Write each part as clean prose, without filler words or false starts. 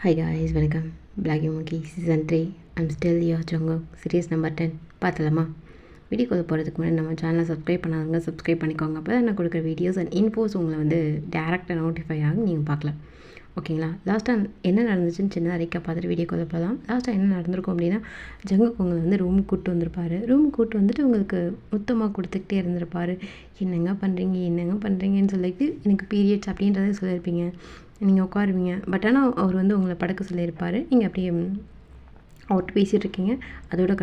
Hi guys, welcome. Black Monkey Season 3. I'm still your Jungkook. Series number 10. பார்த்தலாமா? வீடியோக்குள்ளே போகிறதுக்கு முன்னாடி நம்ம சேனலை சப்ஸ்கிரைப் பண்ணாதவங்க சப்ஸ்கிரைப் பண்ணிக்கோங்க. அப்போ தான் நான் கொடுக்குற வீடியோஸ் அண்ட் இன்ஃபோஸ் உங்களை வந்து டேரெக்டாக நோட்டிஃபை ஆகும், நீங்கள் பார்க்கலாம். ஓகேங்களா? லாஸ்ட்டாக என்ன நடந்துச்சுன்னு சின்னதாக ரீக்கா பார்த்துட்டு வீடியோக்குள்ளே போகலாம். லாஸ்ட்டாக என்ன நடந்திருக்கும் அப்படின்னா, ஜங்குக் உங்களை வந்து ரூமுக்கு கூப்பிட்டு வந்திருப்பார். ரூமுக்கு கூப்பிட்டு வந்துட்டு உங்களுக்கு மொத்தமாக கொடுத்துக்கிட்டே இருந்திருப்பார். என்னங்க பண்ணுறீங்கன்னு சொல்லிட்டு எனக்கு பீரியட்ஸ் அப்படின்றதே சொல்லியிருப்பீங்க. நீங்கள் உட்காருவீங்க. பட் ஆனால் அவர் வந்து உங்களை படுக்க சொல்லியிருப்பார். நீங்கள் அப்படியே அவர்கிட்ட பேசிகிட்ருக்கீங்க. அதோட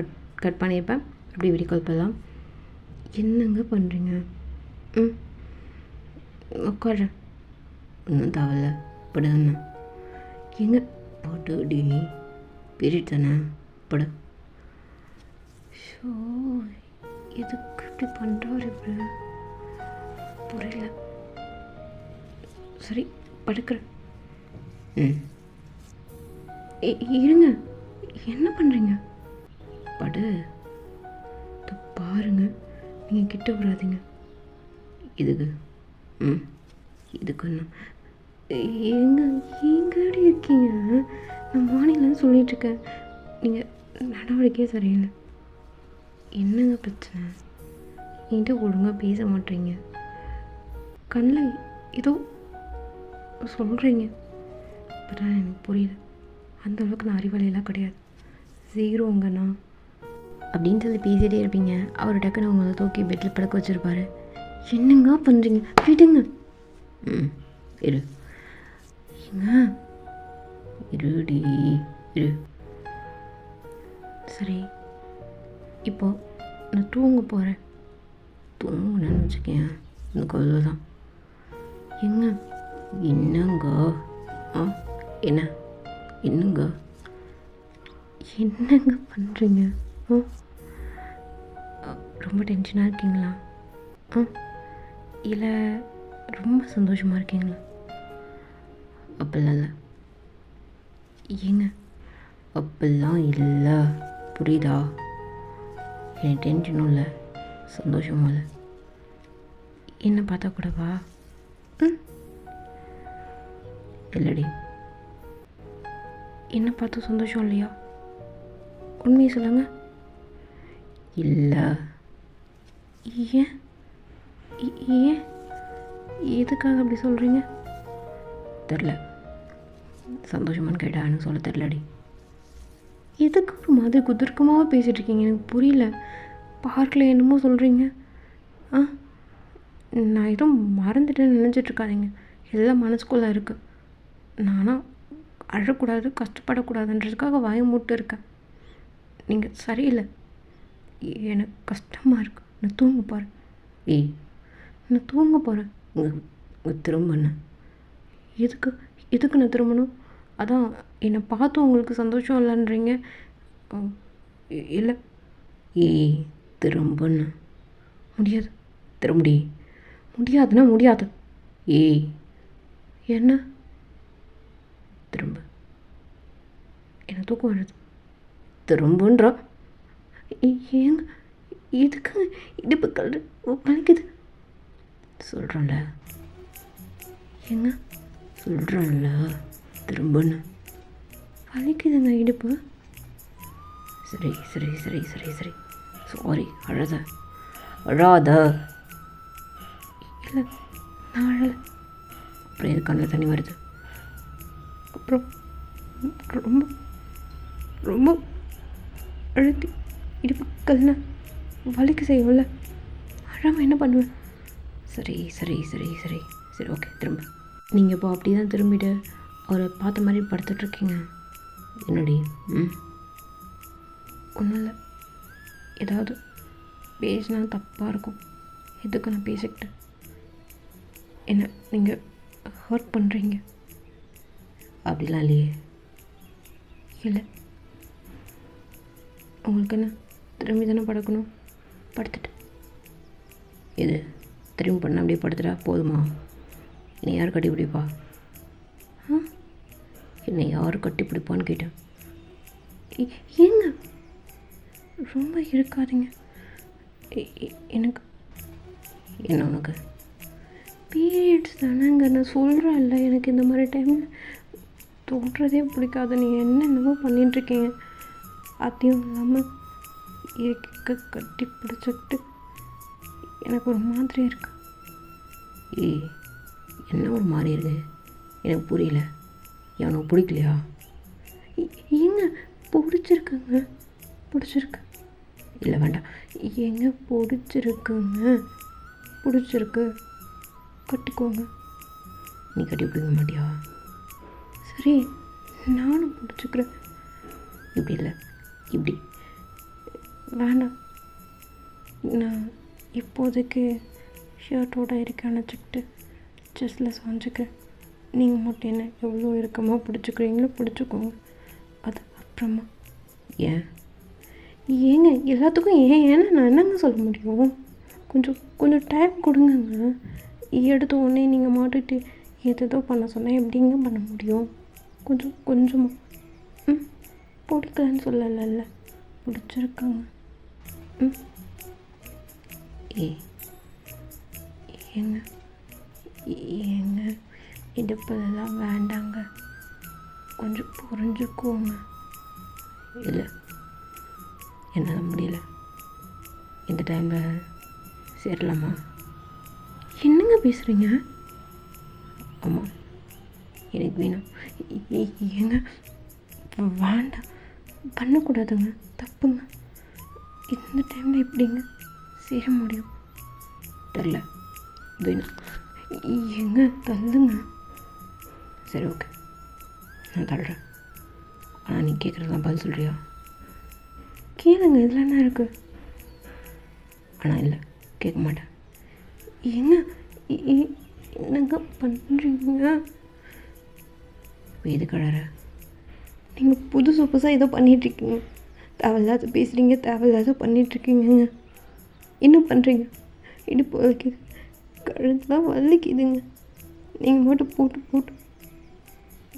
கட் பண்ணியிருப்பேன். அப்படி வீடியோ கால் பண்ணலாம். என்னங்க பண்ணுறீங்க? உட்காடுறேன். ஒன்றும் தேவையில்ல, படுங்கண்ணா. எங்க போட்டு டி பீரியட் தானே, படு. ஷோ, எதுக்கு இப்படி பண்ணுறாரு? இப்படி புரியல. சரி, படுக்கிறேன். இருங்க, என்ன பண்ணுறீங்க? படு. பாருங்க, நீங்கள் கிட்ட வராதிங்க. இதுக்கு இதுக்குண்ணா எங்கடி இருக்கீங்க? நான் மார்னிங்லேருந்து சொல்லிகிட்ருக்கேன். நீங்கள் நடவடிக்கையே சரியில்லை. என்னங்க பிரச்சனை? என்கிட்ட ஒழுங்காக பேச மாட்டேறீங்க. கண்ணில் ஏதோ சொல்கிறீங்க. பட் ஆனால் எனக்கு புரியல. அந்தளவுக்கு நான் அறிவாளியெல்லாம் கிடையாது. ஜீரோங்கண்ணா அப்படின்னு சொல்லி பேசிகிட்டே இருப்பீங்க. அவர் டக்குன்னு உங்களை தூக்கி பெட்டில் படுக்க வச்சுருப்பாரு. என்னங்க பண்ணுறீங்க? விடுங்க. இரு ஏங்க, இருடி இரு. சரி, இப்போ நான் தூங்க போகிறேன். தூங்குனேன்னு வச்சுக்கேன், எனக்கு அவ்வளோதான். ஏங்க, என்னங்க? என்னங்க பண்ணுறீங்க? ரொம்ப டென்ஷனாக இருக்கீங்களா? இல்லை ரொம்ப சந்தோஷமாக இருக்கீங்களா? அப்படிலாம் இல்லை. ஏங்க, அப்படிலாம் இல்லை, புரியுதா? எனக்கு டென்ஷனும் இல்லை, சந்தோஷமும் இல்லை. என்ன பார்த்தா கூடவா? இல்லடி, என்ன பார்த்து சந்தோஷம் இல்லையா? உண்மையை சொல்லுங்கள். இல்லை. ஏன் ஏன் எதுக்காக அப்படி சொல்கிறீங்க? தெரில. சந்தோஷமானு கேட்டான்னு சொல்ல தெரிலடி. எதுக்கு ஒரு மாதிரி குதிர்க்கமாக பேசிகிட்ருக்கீங்க? எனக்கு புரியல. பார்க்கில் என்னமோ சொல்கிறீங்க. நான் எதுவும் மறந்துட்டேன்னு நினச்சிட்ருக்காதீங்க. எல்லாம் மனசுக்குள்ளே இருக்குது. நானாக அழக்கூடாது, கஷ்டப்படக்கூடாதுன்றதுக்காக வாய மூட்டு இருக்கேன். நீங்கள் சரியில்லை. எனக்கு கஷ்டமாக இருக்கு. நான் தூங்க போகிறேன். நான் தூங்க போகிறேன். திரும்பண்ண எதுக்கு நான் திரும்பணும்? அதான் என்னை பார்த்து உங்களுக்கு சந்தோஷம் இல்லைன்றீங்க. இல்லை. திரும்பண்ண முடியாது. திரும்படி. முடியாதுன்னா முடியாது. என்ன? திரும்ப. எனக்கு தூக்கம் வருது. திரும்புன்றா. ஏங்க, எதுக்கு இடுப்பு கல் வலிக்குது? சொல்கிறேன்ல. ஏங்க, சொல்கிறேன்ல, திரும்பன்னு. வலிக்குதுங்க இடுப்பு. சரி சரி சரி சரி சரி சாரி. அழாத. இல்லை, நான் அழலை. அப்புறம் எது கண்ணில் தண்ணி வருது? அப்புறம் ரொம்ப ரொம்ப அழுத்தி இடுப்பு கல்னா வலிக்க செய்யும்ல. அழாமல் என்ன பண்ணுவேன்? சரி சரி சரி சரி சரி ஓகே, திரும்ப. நீங்கள் இப்போ அப்படி தான் திரும்பிட்டு அவரை பார்த்த மாதிரி படுத்துட்ருக்கீங்க. என்னடி? ஒன்றும் இல்லை. ஏதாவது பேசினா தப்பாக இருக்கும். எதுக்கு நான் பேசிக்கிட்டு? என்ன நீங்கள் ஹர்ட் பண்ணுறீங்க? அப்படிலாம் இல்லையே. இல்லை, உங்களுக்கு என்ன திரும்பி தானே படுக்கணும்? படுத்துட்டு இது திரும்பி பண்ண அப்படியே படுத்துட்டா போதுமா? என்னை யார் கட்டி பிடிப்பா? என்னை யார் கட்டி பிடிப்பான்னு கேட்டேன். ஏங்க, ரொம்ப இருக்காதீங்க. எனக்கு என்ன? உனக்கு பீரியட்ஸ் தானேங்க, நான் சொல்கிறேன்ல. எனக்கு இந்த மாதிரி டைமில் தொடுறதே பிடிக்காது. நீங்கள் என்னென்னமோ பண்ணிகிட்ருக்கீங்க. அதையும் இல்லாமல் இருக்க கட்டி பிடிச்சிக்கிட்டு எனக்கு ஒரு மாதிரி இருக்கு. ஏய், என்ன ஒரு மாதிரி இருக்கு? எனக்கு புரியல. எனக்கு பிடிக்கலையா? ஏங்க பிடிச்சிருக்குங்க, பிடிச்சிருக்கு. இல்லை வேண்டாம். ஏங்க பிடிச்சிருக்குங்க, பிடிச்சிருக்கு. கட்டிக்கோங்க. நீ கட்டி பிடிக்க மாட்டியா? சரி, நானும் பிடிச்சிக்கிறேன். இப்படி இல்லை, இப்படி. வேண்டாம், நான் இப்போதைக்கு ஷர்ட்டோட இருக்க அணைச்சிக்கிட்டு செஸ்ஸில் சாஞ்சிக்கிறேன். நீங்கள் மட்டும் என்ன எவ்வளோ இறுக்கமாக பிடிச்சிக்கிறீங்களோ பிடிச்சிக்கோங்க. அது அப்புறமா. ஏங்க எல்லாத்துக்கும் ஏன்னா நான் என்னங்க சொல்ல முடியும்? கொஞ்சம் டைம் கொடுங்கங்க. எடுத்த உடனே நீங்கள் மாட்டிட்டு எதோ பண்ண சொன்னால் எப்படிங்க பண்ண முடியும்? கொஞ்சமாக பிடிக்கலன்னு சொல்லலைல்ல, பிடிச்சிருக்காங்க. ஏங்க ஏங்க இடுப்பெல்லாம் வேண்டாங்க, கொஞ்சம் புரிஞ்சுக்கோங்க. இல்லை, என்னால் முடியல. இந்த டைமில் சேரலாமா? என்னங்க பேசுகிறீங்க? ஆமாம், எனக்கு வேணும். ஏங்க வேண்டாம், பண்ணக்கூடாதுங்க, தப்புங்க. இந்த டைமில் எப்படிங்க சேர முடியும்? தெரில, வேணும். ஏங்க தள்ளுங்க. சரி, ஓகே, நான் தள்ளுறேன். ஆனால் நீ கேட்குறதுலாம் பதில் சொல்கிறியா? கேளுங்க, இதில் என்ன இருக்குது? ஆனால் இல்லை, கேட்க மாட்டேன். ஏங்க என்னங்க பண்ணுறீங்க? எது கழற? நீங்கள் புதுசாக ஏதோ பண்ணிகிட்ருக்கீங்க. தேவையில்லாத பேசுகிறீங்க, தேவையில்லாத பண்ணிகிட்ருக்கீங்க. என்ன பண்ணுறீங்க? இடுப்பு வலிக்குது, கழுத்துலாம் வலிக்குதுங்க. நீங்கள் மட்டும் போட்டு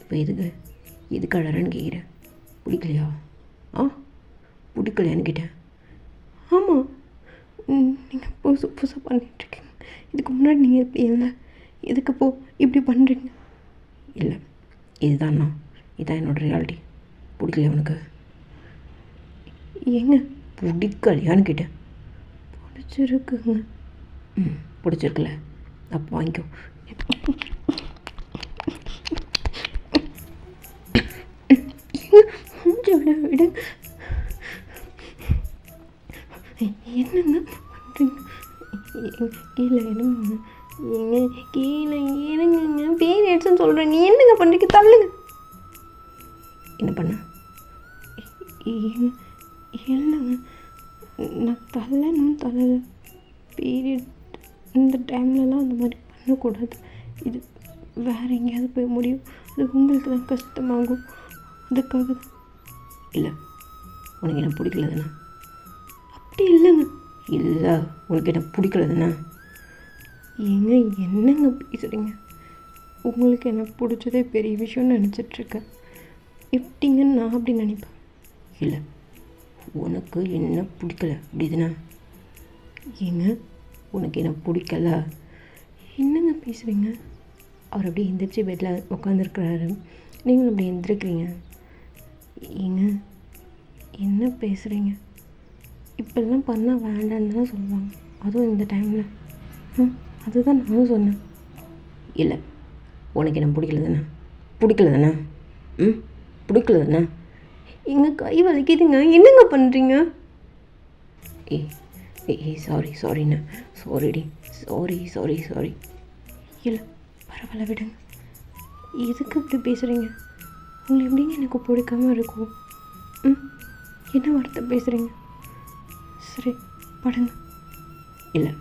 இப்போ எது கழறன்னு கேட்குறேன். பிடிக்கலையா? பிடிக்கலையான்னு கேட்டேன். ஆமாம், நீங்கள் புதுசாக பண்ணிகிட்ருக்கீங்க. இதுக்கு முன்னாடி நீங்கள் எப்படி இல்லை, எதுக்கு இப்படி பண்ணுறீங்க? இல்லை, இதுதான்ண்ணா, இதுதான் என்னோடய ரியாலிட்டி. பிடிக்கலையா உனக்கு? ஏங்க பிடிக்கலையான்னு கேட்டேன். பிடிச்சிருக்குங்க. பிடிச்சிருக்குல்ல, அப்போ வாங்கிக்கோ. விட என்னங்க பண்ணுறீங்க? கீழே எடுங்க. ஏங்க கீழே இறங்குங்க. பேர் எடுத்துன்னு சொல்கிறேங்க. என்னங்க பண்ணுறீங்க? தள்ளுங்க. என்ன பண்ண? இல்லைங்க, நான் தள்ளலை. பீரியட் இந்த டைம்லலாம் அந்த மாதிரி பண்ணக்கூடாது. இது வேறு எங்கேயாவது போய் முடியும். அது உங்களுக்கு தான் கஷ்டமாகும். அதுக்காக தான். இல்லை, உனக்கு என்ன பிடிக்கல தானே? அப்படி இல்லைங்க. இல்லை, உனக்கு என்ன பிடிக்கல தானே? ஏங்க என்னங்க பேசுகிறீங்க? உங்களுக்கு என்ன பிடிச்சதே பெரிய விஷயம்னு நினச்சிட்ருக்கேன். எப்படிங்கன்னு நான் அப்படி நினைப்பேன். இல்லை, உனக்கு என்ன பிடிக்கல அப்படி தானே? ஏங்க உனக்கு என்ன பிடிக்கல? என்னங்க பேசுகிறீங்க? அவர் அப்படியே எந்திரிச்சு பெட்டில் உட்காந்துருக்குறாரு. நீங்களும் அப்படி எந்திரிக்கிறீங்க. ஏங்க என்ன பேசுகிறீங்க? இப்பெல்லாம் பண்ணால் வேண்டான்னு தானே சொல்லுவாங்க, அதுவும் இந்த டைமில். அதுதான் நானும் சொன்னேன். இல்லை, உனக்கு என்ன பிடிக்கல தானே? பிடிக்கல தானே? பிடிக்கல தானே? எங்கள் கை வலிக்குதுங்க. என்னங்க பண்ணுறீங்க? சாரிண்ணா, சாரிடி, சாரி. இல்லை, பரவாயில்ல, விடுங்க. எதுக்கு இப்படி பேசுகிறீங்க? உங்களை எப்படிங்க எனக்கு பிடிக்காம இருக்கும்? என்ன வார்த்தை பேசுகிறீங்க? சரி, படுங்க. இல்லை,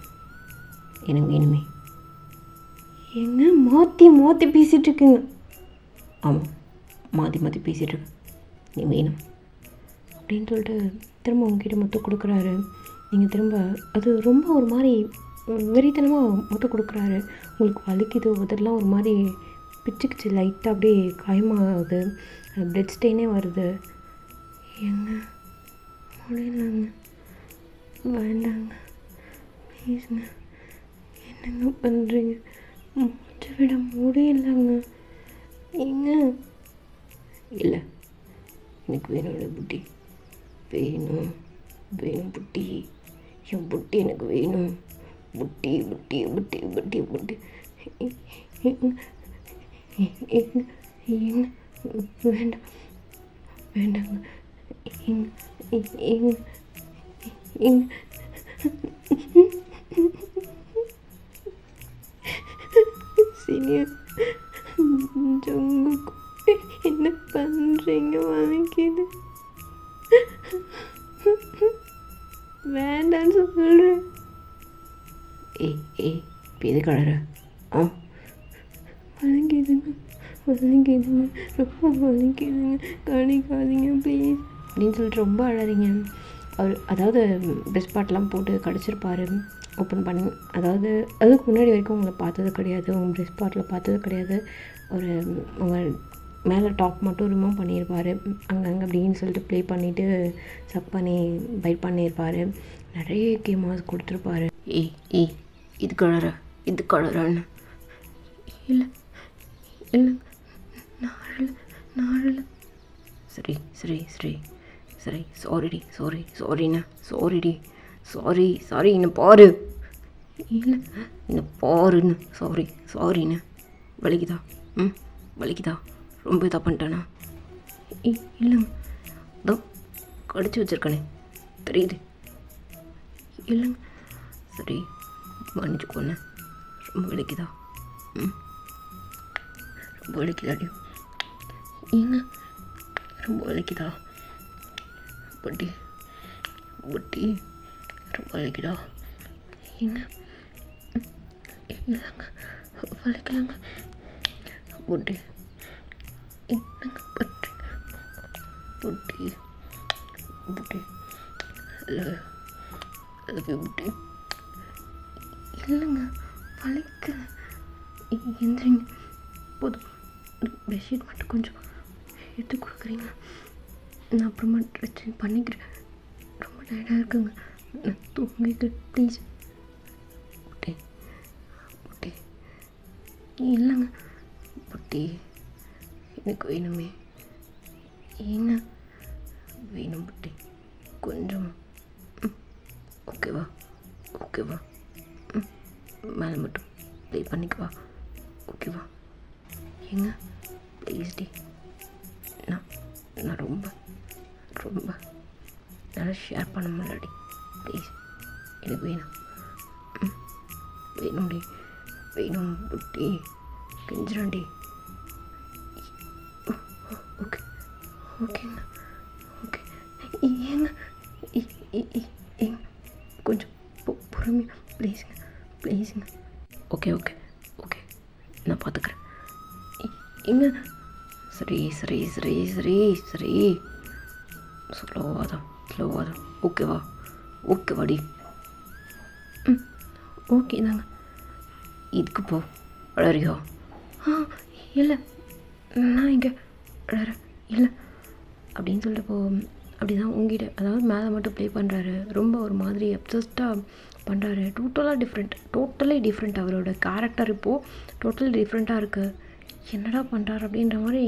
எனக்கு வேணுமே. ஏங்க மாற்றி பேசிகிட்ருக்குங்க. ஆமாம், மாற்றி பேசிகிட்ருக்கேன். நீ வேணும் அப்படின்னு சொல்லிட்டு திரும்ப உங்ககிட்ட முத்தம் கொடுக்குறாரு. நீங்கள் திரும்ப அது ரொம்ப ஒரு மாதிரி வெறித்தனமாக முத்தம் கொடுக்குறாரு. உங்களுக்கு வலிக்குது, உதறலாம் ஒரு மாதிரி பிச்சுக்கிச்சு, லைட்டாக அப்படியே காயமாகுது, பிளட் ஸ்டெயினே வருது. ஏங்க முடியலங்க, வேண்டாங்க, ப்ளீஸுங்க. என்னங்க பண்ணுறீங்க? மூச்சு விட முடியலங்க. ஏங்க இல்லை, எனக்கு வேணும்ல புட்டி, வேணும் வேணும் புட்டி, என் புட்டி எனக்கு வேணும். புட்டி புட்டி புட்டி புட்டி புட்டி வேண்டாம் வேண்டாங்க. சீனியர் ஜங்குக், என்ன பண்ணுறீங்க? வலிக்குது, வேண்டான்னு சொல்கிறேன். ஏய் இப்போ எது கலர? வலிக்குதுங்க வலிக்குதுங்க, ரொம்ப வலிக்குதுங்க, கடிக்காதீங்க ப்ளீஸ் அப்படின்னு சொல்லிட்டு ரொம்ப அழறீங்க. அவர் அதாவது பெஸ்ட் பார்ட்லாம் போட்டு கடிச்சிருப்பார் ஓப்பன் பண்ணி. அதாவது அதுக்கு முன்னாடி வரைக்கும் உங்களை பார்த்தது கிடையாது, உங்கள் பெஸ்ட் பார்ட்டில் பார்த்தது கிடையாது. ஒரு உங்கள் மேலே டாப் மட்டும் ரிமூவ் பண்ணியிருப்பார் அங்கங்கே அப்படின்னு சொல்லிட்டு ப்ளே பண்ணிவிட்டு சக் பண்ணி பைட் பண்ணியிருப்பார். நிறைய கேமாஸ் கொடுத்துருப்பாரு. ஏய் இது கலரான்னு. இல்லை இல்லை நாளில் சரி சாரிண்ணா சாரி இன்னும் பாரு. இல்லை இன்னும் பாருன்னு சாரிண்ணா. வலிக்குதா? வலிக்குதா? ரொம்ப இதாக பண்ணிட்டானா? இல்லைங்க, இதோ கடிச்சு வச்சுருக்கனே தெரியுது. இல்லைங்க, சரி மன்னிச்சுக்கோண்ணே. ரொம்ப வலிக்குதா? ரொம்ப வலிக்குதாடி? ஏங்க ரொம்ப வலிக்குதா? புட்டி ரொம்ப வலிக்குதா? ஏங்க இல்லைங்க வலிக்கலாங்க. புட்டி என்னங்க புட்டி புட்டி இல்லைங்க வலிக்க. எந்திரிங்க போதும். பெட்ஷீட் மட்டும் கொஞ்சம் எடுத்து கொடுக்குறீங்க, நான் அப்புறமா ட்ரெஸ் சேஞ்ச் பண்ணிக்கிறேன். ரொம்ப டயர்டாக இருக்குங்க, நான் தூங்கிக்கிறேன் ப்ளீஸ். புட்டி இல்லைங்க புட்டி எனக்கு வேணுமே. ஏங்க வேணும் புட்டி, கொஞ்சம் ஓகேவா? மேலே மட்டும் ப்ளே பண்ணிக்குவா, ஓகேவா? ஏங்க ப்ளீஸ் டி, நான் ரொம்ப நல்லா ஷேர் பண்ண முடியலடி, ப்ளீஸ் எனக்கு வேணும்டி, வேணும் புட்டி, கெஞ்சிராண்டி. ஓகேங்க ஏங்க ஏங்க கொஞ்சம் பொறுமையாக ப்ளீஸுங்க. ஓகே நான் பார்த்துக்கிறேன். ஏங்க சரி ஸ்லோவாதான் ஓகேவாடி? ஓகே தாங்க. இதுக்கு போ அழறியோ? இல்லை நான் இங்கே அழற இல்லை அப்படின்னு சொல்லிட்டு அப்படி தான் உங்ககிட்ட, அதாவது மேலே மட்டும் ப்ளே பண்ணுறாரு, ரொம்ப ஒரு மாதிரி அப்சஸ்டாக பண்ணுறாரு. டோட்டலி டிஃப்ரெண்ட் அவரோட கேரக்டர் இப்போது டோட்டலி டிஃப்ரெண்ட்டாக இருக்குது. என்னடா பண்ணுறாரு அப்படின்ற மாதிரி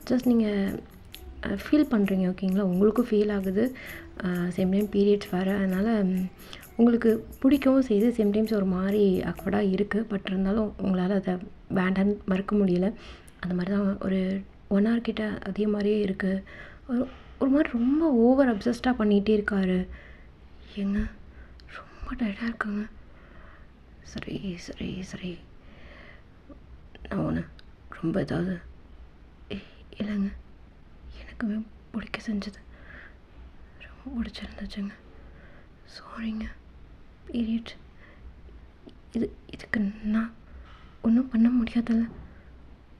ஜஸ்ட் நீங்கள் ஃபீல் பண்ணுறீங்க, ஓகேங்களா? உங்களுக்கும் ஃபீல் ஆகுது. சேம் டைம் பீரியட்ஸ் வேறு, அதனால் உங்களுக்கு பிடிக்கவும் செய்யுது. சேம் டைம்ஸ் ஒரு மாதிரி அக்வர்டாக இருக்குது. பட் இருந்தாலும் உங்களால் அதை வேண்டான்னு மறுக்க முடியலை. அந்த மாதிரி தான் ஒரு 1 hour கிட்ட அதே மாதிரியே இருக்குது. ஒரு மாதிரி ரொம்ப ஓவர் அப்சஸ்டாக பண்ணிகிட்டே இருக்காரு. ஏங்க ரொம்ப டயர்டாக இருக்காங்க. சரி நான் ஒன்று ரொம்ப ஏதாவது இல்லைங்க, எனக்குமே பிடிக்க செஞ்சது ரொம்ப பிடிச்சிருந்துச்சுங்க. சாரிங்க. பீரியட் இதுக்கு நான் ஒன்றும் பண்ண முடியாதுல்ல,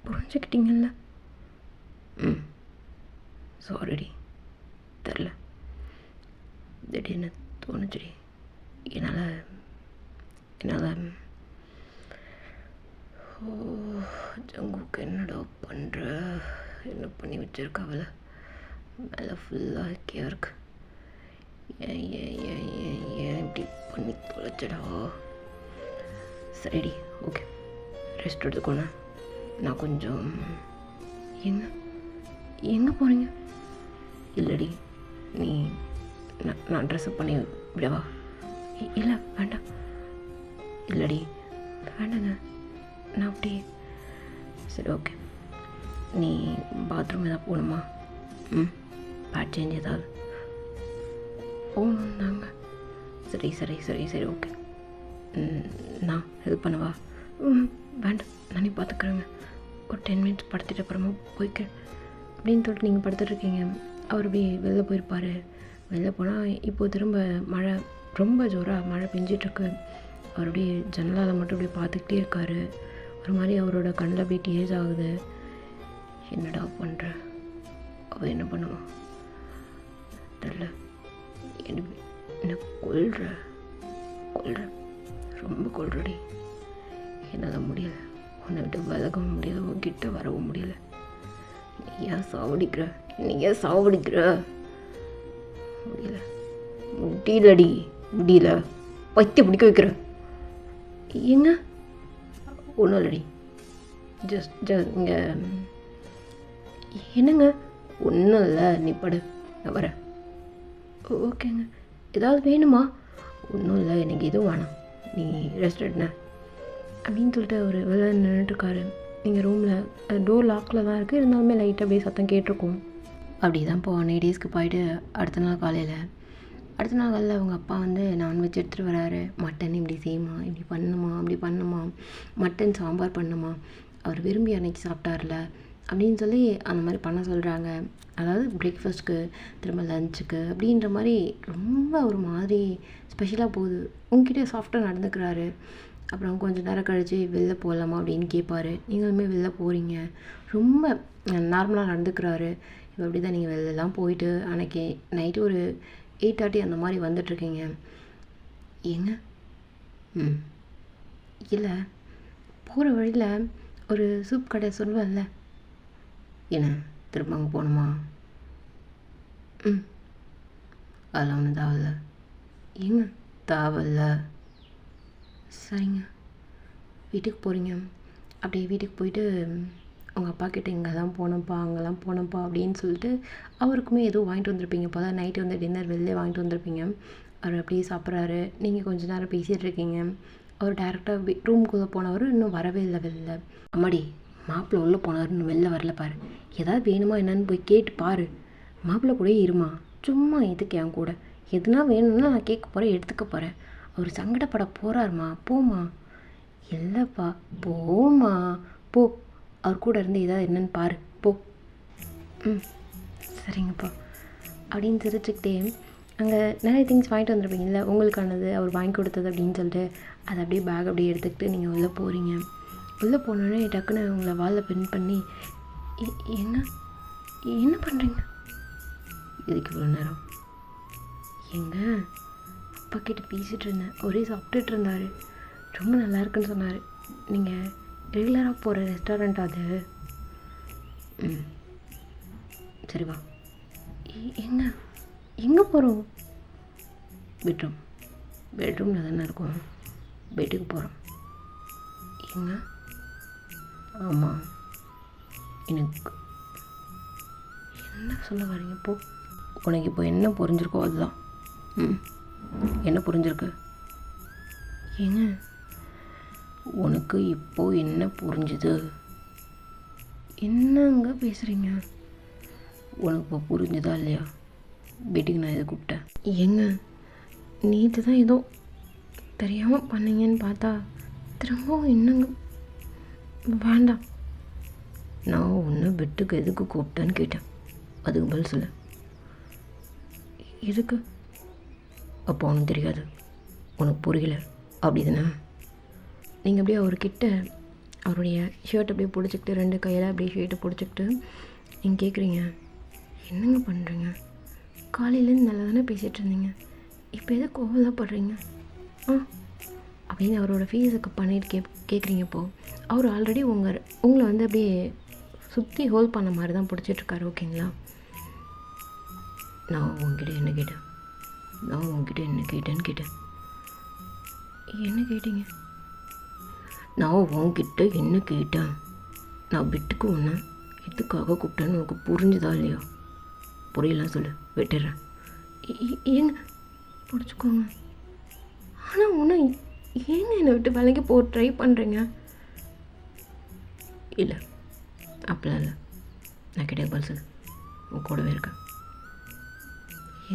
புரிஞ்சுக்கிட்டீங்கல்ல? சாரிடி, தெரில, திடீர்னு தோணுச்சுடி. என்னால் ஜங்குக்கு என்னடா பண்ணுற, என்ன பண்ணி வச்சிருக்க அவளை? மேலே ஃபுல்லாக கேர் இருக்கு. ஏன் இப்படி பண்ணி தொலைச்சடா? சரிடி, ஓகே ரெஸ்ட் எடுத்துக்கோண்ணே. நான் கொஞ்சம் ஏங்க எங்கே போகிறீங்க? இல்லடி, நீ நான் ட்ரெஸ்அப் பண்ணி விடவா? இல்லை வேண்டாம். இல்லடி வேண்டாங்க, நான் அப்படியே. சரி ஓகே, நீ பாத்ரூம் ஏதாவது போகணுமா? பேட் சேஞ்ச் ஏதாவது போகணுன்னாங்க. சரி சரி சரி சரி ஓகே, நான் ஹெல்ப் பண்ணவா? வேண்டாம், நானே பார்த்துக்குறேங்க. ஒரு 10 மினிட்ஸ் படுத்துட்டு அப்புறமா போய்க்கிறேன் அப்படின்னு சொல்லிட்டு நீங்கள் படுத்துட்ருக்கீங்க. அவர் அப்படியே வெளில போயிருப்பார். வெளில போனால் இப்போது திரும்ப மழை, ரொம்ப ஜோராக மழை பெஞ்சிட்ருக்கு. அவர் அப்படியே ஜன்னலால் மட்டும் அப்படியே பார்த்துக்கிட்டே இருக்கார். ஒரு மாதிரி அவரோட கண்ணில் அப்படியே டீஸ் ஆகுது. என்னடா பண்ணுற, அவள் என்ன பண்ணுவான் தெரியல. என்ன கொல்ற ரொம்ப கொல்றடி. என்னால் முடியலை, உன்னை விட்டு விலகவும் முடியலை, உன்கிட்ட வரவும் முடியலை. நீ ஏன் சாவடிக்கிற? முடியல, பைத்தியம் பிடிக்க வைக்கிற. ஏங்க ஒன்றும் இல்லடி, ஜஸ்ட் இங்கே. என்னங்க? ஒன்றும் இல்லை, நீ படு, நான் வரேன். ஓகேங்க, ஏதாவது வேணுமா? ஒன்றும் இல்லை, எனக்கு எதுவும் வேணாம், நீ ரெஸ்ட் எடுன அப்படின்னு சொல்லிட்டு அவர் வெளில நின்றுட்டுருக்காரு. நீங்கள் ரூமில் டோர் லாக்கில் தான் இருக்குது, இருந்தாலுமே லைட்டாக அப்படியே சத்தம் கேட்டிருக்கும். அப்படி தான் இப்போ 1 டேஸ்க்கு போயிட்டு அடுத்த நாள் காலையில் அவங்க அப்பா வந்து நான்வெஜ் எடுத்துகிட்டு வராரு. மட்டன் இப்படி செய்யுமா, இப்படி பண்ணுமா, அப்படி பண்ணுமா, மட்டன் சாம்பார் பண்ணுமா, அவர் விரும்பி அன்றைக்கி சாப்பிட்டார்ல அப்படின்னு சொல்லி அந்த மாதிரி பண்ண சொல்கிறாங்க. அதாவது பிரேக்ஃபாஸ்ட்டுக்கு, திரும்ப லஞ்சுக்கு அப்படின்ற மாதிரி ரொம்ப ஒரு மாதிரி ஸ்பெஷலாக போகுது. உங்ககிட்ட சாஃப்டாக நடந்துக்கிறாரு. அப்புறம் கொஞ்சம் நேரம் கழித்து வெளில போகலாமா அப்படின்னு கேட்பார். நீங்களுமே வெளில போகிறீங்க. ரொம்ப நார்மலாக நடந்துக்கிறாரு. இப்போ அப்படி தான் நீங்கள் வெளிலலாம் போயிட்டு அன்றைக்கி நைட்டு ஒரு 8:30 அந்த மாதிரி வந்துட்ருக்கீங்க. ஏங்க? இல்லை, போகிற வழியில் ஒரு சூப் கடை சொல்லுவேன்ல, என்ன திரும்ப அங்கே போகணுமா? அதெல்லாம் ஒன்றும் தேவையில்ல. ஏங்க தேவையில்ல? சரிங்க, வீட்டுக்கு போகிறீங்க. அப்படியே வீட்டுக்கு போயிட்டு உங்கள் அப்பா கிட்டே இங்கெல்லாம் போனோம்ப்பா, அங்கெல்லாம் போனோம்ப்பா அப்படின்னு சொல்லிட்டு அவருக்குமே எதுவும் வாங்கிட்டு வந்திருப்பீங்க. இப்போ தான் நைட்டு வந்து டின்னர் வெளிலே வாங்கிட்டு வந்திருப்பீங்க. அவர் அப்படியே சாப்பிட்றாரு. நீங்கள் கொஞ்சம் நேரம் பேசிகிட்டு இருக்கீங்க. அவர் டேரெக்டாக ரூமுக்குள்ளே போனவர் இன்னும் வரவே இல்லை வெளில. அம்மாடி, மாப்பிள்ளை உள்ளே போனவர் இன்னும் வெளில வரல பாரு, ஏதாவது வேணுமா என்னன்னு போய் கேட்டு பாரு. மாப்பிள்ளை கூட இருமா, சும்மா எதுக்கு என் கூட, எதுனா வேணும்னா நான் கேட்க போகிறேன், எடுத்துக்க போகிறேன். அவர் சங்கடப்பட போகிறாருமா, போமா. இல்லைப்பா, போமா, போ, அவர் கூட இருந்து ஏதாவது என்னன்னு பாரு, போ. சரிங்கப்பா அப்படின்னு சிரிச்சுக்கிட்டே அங்கே நிறைய திங்ஸ் வாங்கிட்டு வந்துருப்பீங்கல்ல, உங்களுக்கானது அவர் வாங்கி கொடுத்தது அப்படின்னு சொல்லிட்டு அதை அப்படியே பேக் அப்படியே எடுத்துக்கிட்டு நீங்கள் உள்ளே போகிறீங்க. உள்ளே போனோடனே டக்குன்னு உங்களை வாலில் பின் பண்ணி, என்ன பண்ணுறீங்க இதுக்கு இவ்வளோ நேரம்? எங்க அப்பா கிட்ட பேசிகிட்டு இருந்தேன், ஒரே சாப்பிட்டுட்டு இருந்தார், ரொம்ப நல்லா இருக்குன்னு சொன்னார். நீங்கள் ரெகுலராக போகிற ரெஸ்டாரண்ட் அது? சரி வா. எங்கே போகிறோம்? பெட்ரூமில் தானே இருக்கோம், பெட்டுக்கு போகிறோம். எங்க? ஆமாம், எனக்கு என்ன சொல்ல வரீங்க? போ, உனக்கு இப்போ என்ன புரிஞ்சிருக்கோ அதுதான். என்ன புரிஞ்சிருக்கு? ஏங்க உனக்கு இப்போது என்ன புரிஞ்சுது? என்னங்க பேசுகிறீங்க? உனக்கு இப்போ புரிஞ்சுதா இல்லையா? வீட்டுக்கு நான் எதை கூப்பிட்டேன்? ஏங்க நேற்று தான் ஏதோ தெரியாமல் பண்ணீங்கன்னு பார்த்தா திரும்பவும் என்னங்க? வேண்டாம், நான் ஒன்று வீட்டுக்கு எதுக்கு கூப்பிட்டேன்னு கேட்டேன், அதுக்கு பதில் சொல்ல. எதுக்கு? அப்போ உனக்கு தெரியாது, உனக்கு புரியல அப்படி தானே? நீங்கள் அப்படியே அவர்கிட்ட அவருடைய ஷர்ட் அப்படியே பிடிச்சிக்கிட்டு 2 கையில் அப்படியே ஷர்ட்டை பிடிச்சிக்கிட்டு நீங்கள் கேட்குறீங்க, என்னங்க பண்ணுறீங்க? காலையிலேருந்து நல்லா தானே பேசிகிட்டு இருந்தீங்க, இப்போ எதை கோவப்படுறீங்க அப்படின்னு அவரோட ஃபீஸுக்கு பண்ணிட்டு கேட்குறீங்க. இப்போது அவர் ஆல்ரெடி உங்களை வந்து அப்படியே சுற்றி ஹோல்ட் பண்ண மாதிரி தான் பிடிச்சிட்ருக்காரு. ஓகேங்களா? நான் உங்ககிட்ட என்ன கேட்டேன்? என்ன கேட்டீங்க? நான் உங்ககிட்ட என்ன கேட்டேன்? நான் வீட்டுக்கு ஒன்று எதுக்காக கூப்பிட்டேன்னு உனக்கு புரிஞ்சுதா இல்லையா? புரியலாம் சொல்லு, விட்டுடுறேன். ஏங்க பிடிச்சிக்கோங்க. ஆனால் ஒன்றும் ஏங்க என்னை விட்டு வேலைக்கு போக ட்ரை பண்ணுறீங்க? இல்லை அப்படிலாம் இல்லை, நான் கிட்டே பதில் சொல்லு, உன் கூடவே இருக்கேன்.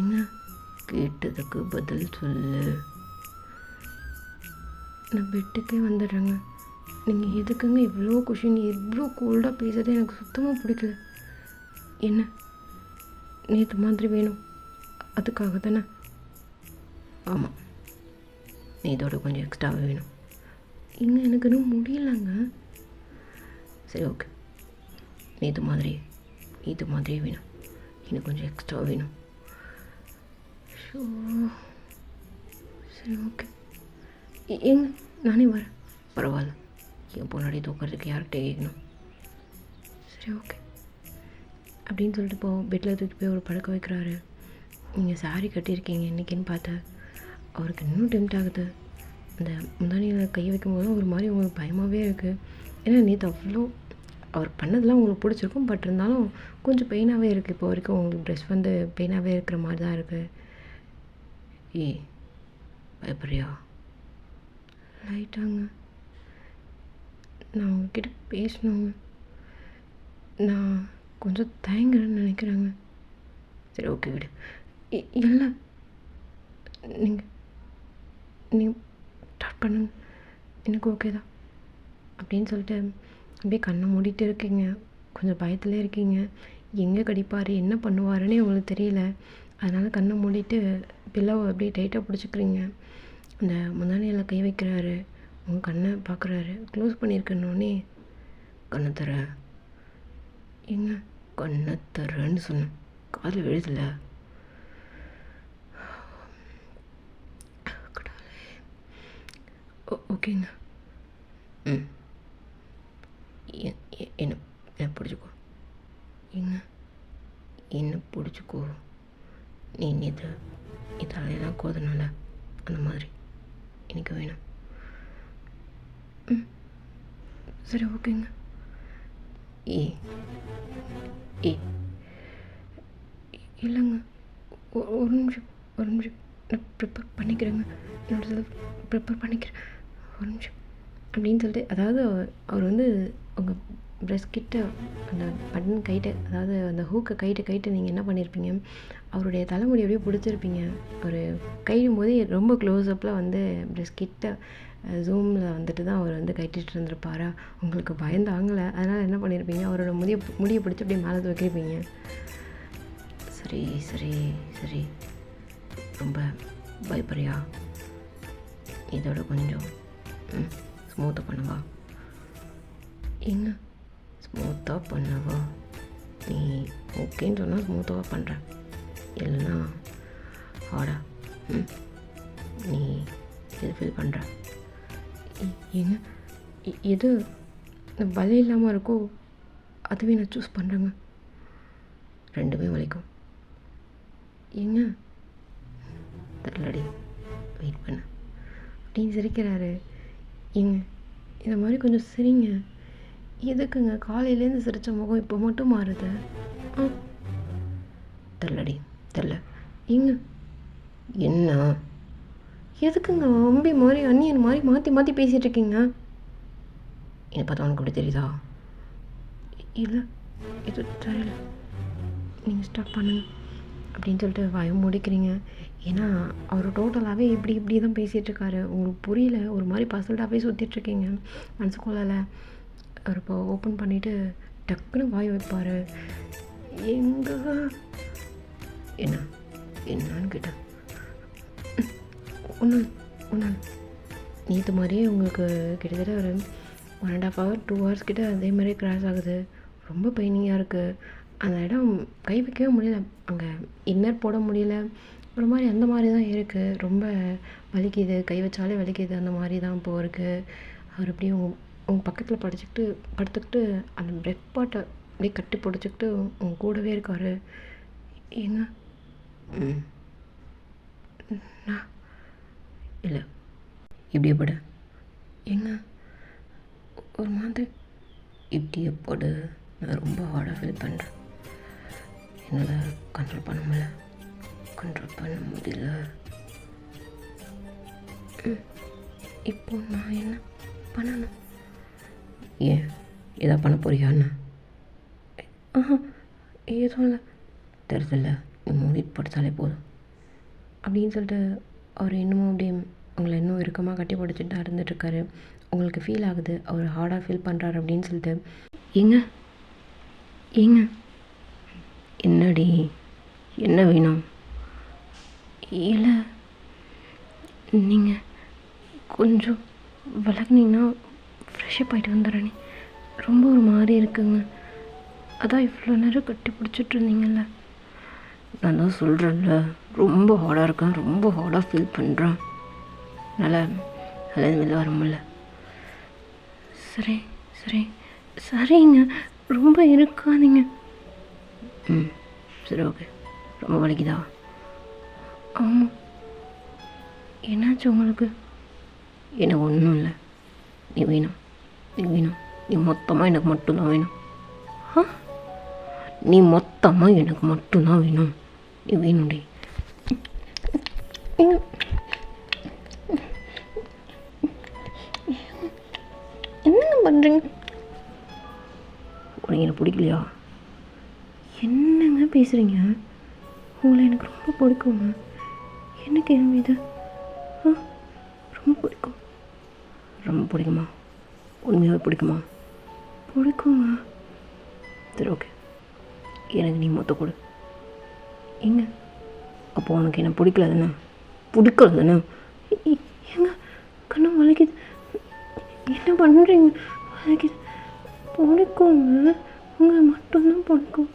என்ன கேட்டதுக்கு பதில் சொல்லு. நான் பெட்டுக்கே வந்துடுறேங்க. நீங்கள் எதுக்குங்க இவ்வளோ கொஷின், இவ்வளோ கோல்டாக பேசுறது எனக்கு சுத்தமாக பிடிக்கல. என்ன நேற்று மாதிரி வேணும், அதுக்காக தானே? ஆமாம், நீ இதோட கொஞ்சம் எக்ஸ்ட்ராவே வேணும். இங்கே எனக்கு இன்னும் முடியலங்க. சரி ஓகே, இது மாதிரியே வேணும், எனக்கு கொஞ்சம் எக்ஸ்ட்ரா வேணும். ஷோ சரி ஓகே, ஏங்க நானே வரேன். பரவாயில்ல, என் பொண்ணாடி தூக்கிறதுக்கு யார்கிட்ட கேட்கணும். சரி ஓகே அப்படின்னு சொல்லிட்டு பெட்டில் தூக்கி போய் ஒரு படுக்க வைக்கிறாரு. நீங்கள் சாரி கட்டியிருக்கீங்க இன்றைக்கின்னு பார்த்தா அவருக்கு இன்னும் டெம்ட் ஆகுது. அந்த முந்தானியில் கை வைக்கும்போது ஒரு மாதிரி உங்களுக்கு பயமாகவே இருக்குது. ஏன்னா நேற்று அவ்வளோ அவர் பண்ணதெல்லாம் உங்களுக்கு பிடிச்சிருக்கும், பட் இருந்தாலும் கொஞ்சம் பெயினாகவே இருக்குது. இப்போ வரைக்கும் உங்களுக்கு ட்ரெஸ் வந்து பெயினாகவே இருக்கிற மாதிரி தான் இருக்குது. பயப்படுறியா? லைட்டாங்க. நான் உங்ககிட்ட பேசணுங்க. நான் கொஞ்சம் தயங்குறேன்னு நினைக்கிறேங்க. சரி ஓகே விடு. இல்லை நீங்கள் ஸ்டார்ட் பண்ணுங்க, எனக்கு ஓகே தான் அப்படின்னு சொல்லிட்டு அப்படியே கண்ணை மூடிட்டு இருக்கீங்க. கொஞ்சம் பயத்தில் இருக்கீங்க. எங்கே கடிப்பார், என்ன பண்ணுவாருன்னே உங்களுக்கு தெரியல. அதனால் கண்ணை மூடிட்டு பில்லாவை அப்படியே டைட்டாக பிடிச்சிக்கிறீங்க. அந்த முந்தானியில் கை வைக்கிறாரு, உங்கள் கண்ணை பார்க்குறாரு. க்ளோஸ் பண்ணியிருக்கணுன்னே கண்ணை தர, எங்க கண்ணை தரேன்னு சொன்னேன், காதில் விழுதில்ல. ஓகேங்க. என்ன பிடிச்சிக்கோ. என்ன பிடிச்சிக்கோ. நீ இதாலாம் கோதனால அந்த மாதிரி எனக்கு வேணும். சரி ஓகேங்க. இல்லைங்க, ஒரு நிமிஷம் நான் ப்ரிப்பேர் பண்ணிக்கிறேங்க. என்னோட ப்ரிப்பேர் பண்ணிக்கிறேன், ஒரு நிமிஷம் அப்படின்னு சொல்லிட்டு, அதாவது அவர் வந்து உங்கள் ப்ரெஸ் கிட்ட அந்த பட்டன் கைட்டை, அதாவது அந்த ஹூக்கை கைட்டு நீங்கள் என்ன பண்ணியிருப்பீங்க, அவருடைய தலைமுடி அப்படியே பிடிச்சிருப்பீங்க. அவர் கைடும் போதே ரொம்ப க்ளோஸ்அப்பில் வந்து ப்ரெஸ் கிட்ட ஜூமில் வந்துட்டு தான் அவர் வந்து கைட்டிட்டு இருந்திருப்பாரா. உங்களுக்கு பயந்தாங்கலை, அதனால் என்ன பண்ணியிருப்பீங்க, அவரோட முடியை பிடிச்சி அப்படியே மேலே தூக்கியிருப்பீங்க. சரி ரொம்ப பயப்படுறியா? இதோட கொஞ்சம் ஸ்மூத்தாக பண்ணவா? என்ன ஸ்மூத்தாக பண்ணவா? நீ ஓகேன்னு சொன்னால் ஸ்மூத்தாக பண்ணுறேன், இல்லைன்னா ஹார்டா நீ எது ஃபீல் பண்ணுற? ஏங்க எது வலி இல்லாமல் இருக்கோ அதுவே நான் சூஸ் பண்ணுறேங்க. ரெண்டுமே வலிக்கும். ஏங்க தெரியலடி, வெயிட் பண்ண அப்படின்னு சிரிக்கிறாரு. ஏங்க இந்த மாதிரி கொஞ்சம் சிரிங்க. எதுக்குங்க காலையிலேருந்து சிரித்த முகம் இப்போ மட்டும் மாறுது? தெரில. ஏங்க என்ன எதுக்குங்க அம்பி மாதிரி அண்ணியன் மாதிரி மாற்றி பேசிகிட்டு இருக்கீங்க? என்னை பார்த்தா உனக்கு அப்படி தெரியுதா? இல்லை இது தெரியல, நீங்கள் ஸ்டார்ட் பண்ணுங்க அப்படின்னு சொல்லிட்டு வாயை முடிக்கிறீங்க. ஏன்னா அவர் டோட்டலாகவே இப்படி தான் பேசிகிட்ருக்காரு. உங்களுக்கு புரியல, ஒரு மாதிரி பசல்டாகவே சுற்றிட்டுருக்கீங்க மனசுக்குள்ளால். அவர் இப்போ ஓப்பன் பண்ணிவிட்டு டக்குன்னு வாய் வைப்பார். என்னன்னு கேட்டேன். ஒன்று நேற்று மாதிரியே உங்களுக்கு கிட்டத்தட்ட ஒரு 1.5 hour 2 hours கிட்ட அதே மாதிரி கிராஸ் ஆகுது. ரொம்ப பெயினிங்காக இருக்குது. அந்த இடம் கை வைக்கவே முடியல, அங்கே இன்னர் போட முடியல, ஒரு மாதிரி அந்த மாதிரி தான் இருக்குது. ரொம்ப வலிக்குது, கை வச்சாலே வலிக்குது, அந்த மாதிரி தான் இப்போது இருக்குது. அவர் அப்படியே உங்கள் பக்கத்தில் படுத்துக்கிட்டு அந்த பிரெட் பாட்டை அப்படியே கட்டி பிடிச்சிக்கிட்டு உங்கள் கூடவே இருக்கார். ஏங்க நான் இல்லை இப்படியே படு. ஏங்க ஒரு மாதிரி இப்படியே படு. நான் ரொம்ப ஹார்டாக ஃபீல் பண்ணுறேன். என்னால் கண்ட்ரோல் பண்ண முடியல. இப்போ நான் என்ன பண்ணணும்? ஏன் எதா பண்ண போறியான்னு? எதுவும் இல்லை, தெரியுதில்ல, நீ மூடிட்டு படுத்தாலே போதும் அப்படின்னு சொல்லிட்டு அவர் இன்னமும் அப்படியே உங்களை இன்னும் இறுக்கமாக கட்டி பிடிச்சிட்டு தான் இருந்துகிட்ருக்காரு. உங்களுக்கு ஃபீல் ஆகுது அவர் ஹார்டாக ஃபீல் பண்ணுறாரு அப்படின்னு சொல்லிட்டு. ஏங்க என்னடி, என்ன வேணும்? இல்லை, நீங்கள் கொஞ்சம் விலகுனீங்கன்னா ஃப்ரெஷ்ஷப் ஆகிட்டு வந்துடுறேனே. ரொம்ப ஒரு மாதிரி இருக்குங்க. அதான் இவ்வளோ நேரம் கட்டி பிடிச்சிட்டு இருந்தீங்கல்ல. நான் தான் சொல்கிறேன்ல, ரொம்ப ஹார்டாக இருக்கேன், ரொம்ப ஹார்டாக ஃபீல் பண்ணுறேன். அதில் வெளில வர முடியல. சரிங்க, ரொம்ப இருக்காதீங்க. சரி, ஓகே. ரொம்ப வலிக்குதா? ஆமாம். என்னாச்சு உங்களுக்கு? எனக்கு ஒன்றும் இல்லை. நீ வேணும், நீ மொத்தமாக எனக்கு மட்டும்தான் வேணும். நீ மொத்தமாக எனக்கு மட்டும்தான் வேணும். நீ வேணும்டி. என்னங்க பண்ணுறீங்க? உனக்கு எனக்கு பிடிக்கலையா? என்னங்க பேசுகிறீங்க? உங்களை எனக்கு ரொம்ப பிடிக்குங்க. எனக்கு என்ன இது ரொம்ப பிடிக்கும். ரொம்ப பிடிக்குமா? உண்மையாக பிடிக்குமா? பிடிக்குங்க. சரி, ஓகே. எனக்கு நீ மொத்த கொடு. எங்க அப்போ உனக்கு என்ன பிடிக்கல தானே? ஏங்க கண்ணு வலிக்குது. என்ன பண்ணுறீங்க? வலிக்குது. பிடிக்குங்க, உங்களை மட்டும்தான் பிடிக்கும்.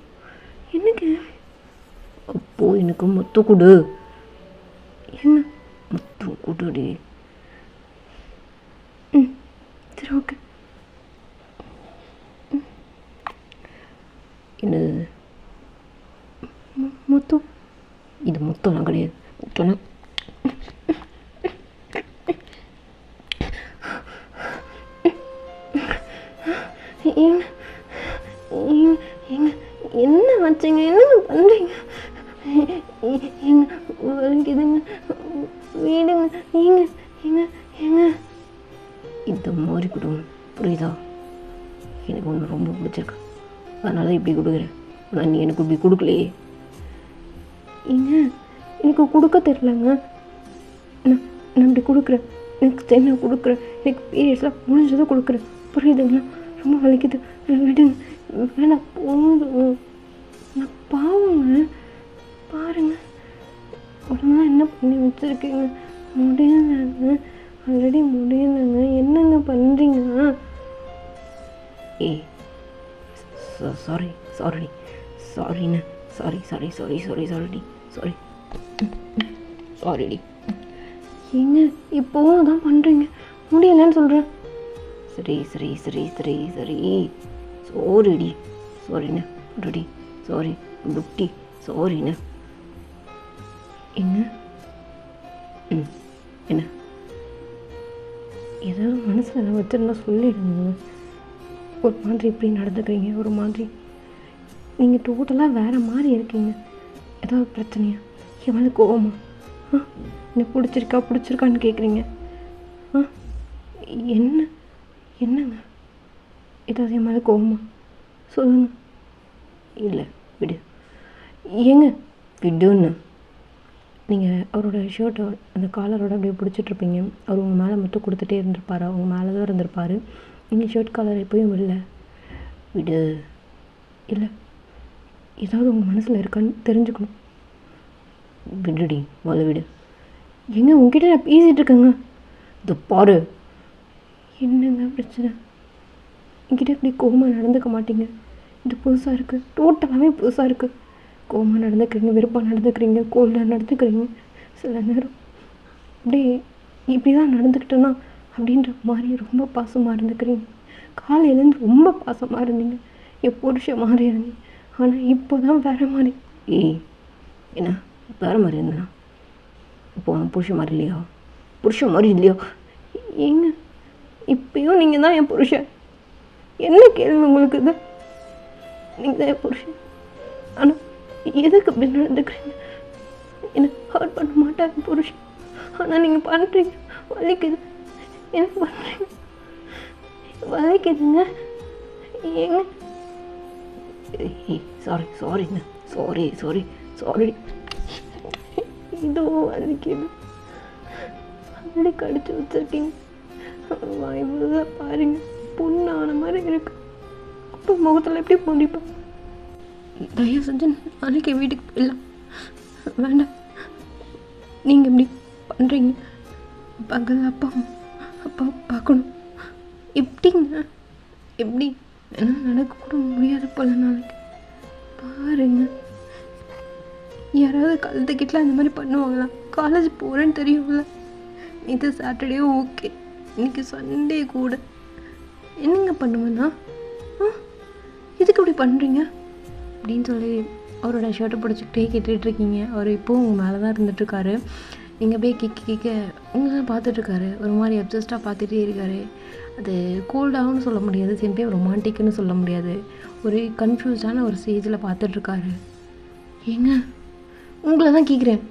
எனக்கு அப்போது எனக்கு மொத்த கொடு. என்ன மொத்தம் கொடுடி. சரி, ஓகே. என்னது மொத்தம்? இது மொத்தம்லாம் கிடையாது. மொத்தம்னா என்ன வச்சுங்க? என்னங்க பண்ணுறீங்க? வலிக்குதுங்க, வீடுங்க. ஏங்க இந்த மாதிரி கொடுங்க, புரியுதா? எனக்கு ஒன்று ரொம்ப பிடிச்சிருக்கு, அதனால இப்படி கொடுக்குறேன். ஆனால் நீ எனக்கு இப்படி கொடுக்கலையே. எனக்கு கொடுக்க தெரிலங்க. நான் இப்படி கொடுக்குறேன். எனக்கு என்ன கொடுக்குறேன்? எனக்கு பீரியட்ஸ்லாம் முடிஞ்சதை கொடுக்குறேன், புரியுதுங்களா? ரொம்ப வலிக்குது, விடுங்க. வேணாம், போதும். நான் பாவங்க. பாருங்க, ஒழுங்காக என்ன பண்ணி வச்சுருக்கீங்க? முடியலங்க, ஆல்ரெடி முடியலங்க. என்னங்க பண்ணுறீங்க? சாரிண்ணா. சாரிடி. ஏங்க இப்போவும் தான் பண்ணுறீங்க? முடியலன்னு சொல்கிறேன். சரி. சாரிண்ணா. ரெடி. சாரி புட்டி. சாரிண்ணா. என்ன ஏதாவது மனசில் நான் வச்சுருந்தா சொல்லிடுங்க. ஒரு மாதிரி இப்படி நடந்துக்கிறீங்க, ஒரு மாதிரி நீங்கள் டோட்டலாக வேறு மாதிரி இருக்கீங்க. ஏதாவது பிரச்சனையா? என் மேலே கோவமா? எனக்கு பிடிச்சிருக்கான்னு கேட்குறீங்க. என்னங்க ஏதாவது என் மேலே கோவமா? சொல்லுங்க. இல்லை, விடு. ஏங்க விடுன்னு நீங்கள் அவரோட ஷர்ட்டை அந்த காலரோட அப்படியே பிடிச்சிட்ருப்பீங்க. அவர் உங்கள் மேலே மட்டும் கொடுத்துட்டே இருந்திருப்பார். அவங்க மேலே தான் இருந்திருப்பார். நீங்கள் ஷர்ட் காலர் எப்போயும் இல்லை. விடு. இல்லை, ஏதாவது உங்கள் மனசில் இருக்கான்னு தெரிஞ்சுக்கணும். விடுடி, முதல்ல விடு. ஏங்க உங்ககிட்ட நான் பேசிகிட்டு இருக்கேங்க. இது பாரு. என்னங்க பிரச்சனை? என்கிட்ட இப்படி கோவமாக நடந்துக்க மாட்டீங்க. இது புதுசாக இருக்குது, டோட்டலாகவே புதுசாக இருக்குது. கோவமாக நடந்துக்கிறீங்க, வெறுப்பாக நடந்துக்கிறீங்க, கோல்டாக நடந்துக்கிறீங்க. சில நேரம் அப்படியே இப்படி தான் நடந்துக்கிட்டேன்னா அப்படின்ற மாதிரி ரொம்ப பாசமாக இருந்துக்கிறீங்க. காலையிலேருந்து ரொம்ப பாசமாக இருந்தீங்க, என் புருஷன் மாதிரி இருந்தீங்க. ஆனால் இப்போ தான் வேறு மாதிரி. என்ன வேறு மாதிரி இருந்தேன்னா இப்போ உன் புருஷன் மாதிரி இல்லையா? ஏங்க இப்பயும் நீங்கள் தான் என் புருஷன். என்ன கேள்வி உங்களுக்கு? இது நீங்கள் தான் என் புருஷன். ஆனால் எதுக்கு அப்படி நடந்துக்கிறீங்க? எனக்கு ஹர்ட் பண்ண மாட்டேன் என் புருஷன். ஆனால் நீங்கள் பண்ணுறீங்க, வலிக்குது. என்ன பண்ணுறீங்க? வலிக்குதுங்க. ஏங்க? சாரிங்க, சாரி. இதோ வலிக்குது. அப்படி கடிச்சு வச்சிருக்கீங்க. வாய்ப்பு பாருங்க, புண்ணான மாதிரி இருக்கு. அப்போ முகத்தில் எப்படி முடிப்பேன்? தயவு செஞ்சு நாளைக்கு வீட்டுக்கு போயிடலாம். வேண்டாம், நீங்கள் இப்படி பண்ணுறீங்க. பகல் அப்பா பார்க்கணும். எப்படிங்க? எப்படி என்ன நடக்க கூட முடியாது போல நாளைக்கு. பாருங்க, யாராவது கழுத்துக்கிட்டலாம் இந்த மாதிரி பண்ணுவாங்களா? காலேஜ் போகிறேன்னு தெரியும்ல. இது சாட்டர்டே ஓகே, இன்னைக்கு சண்டே கூட. என்னங்க பண்ணுவேன்னா எதுக்கு இப்படி பண்ணுறீங்க அப்படின்னு சொல்லி அவரோட ஷர்ட்டை பிடிச்சிக்கிட்டே கேட்டுட்ருக்கீங்க. அவர் இப்போவும் உங்கள் மேலே தான் இருந்துகிட்ருக்காரு. நீங்கள் அப்படியே கேட்க உங்களை தான் பார்த்துட்ருக்காரு. ஒரு மாதிரி அப்சஸ்டாக பார்த்துட்டே இருக்காரு. அது கோல்டாகவும் சொல்ல முடியாது, சிம்பிளே ரொமான்டிக்குன்னு சொல்ல முடியாது. ஒரு கன்ஃபியூஸ்டான ஒரு ஸ்டேஜில் பார்த்துட்ருக்காரு. ஏங்க உங்களை தான் கேட்குறேன்.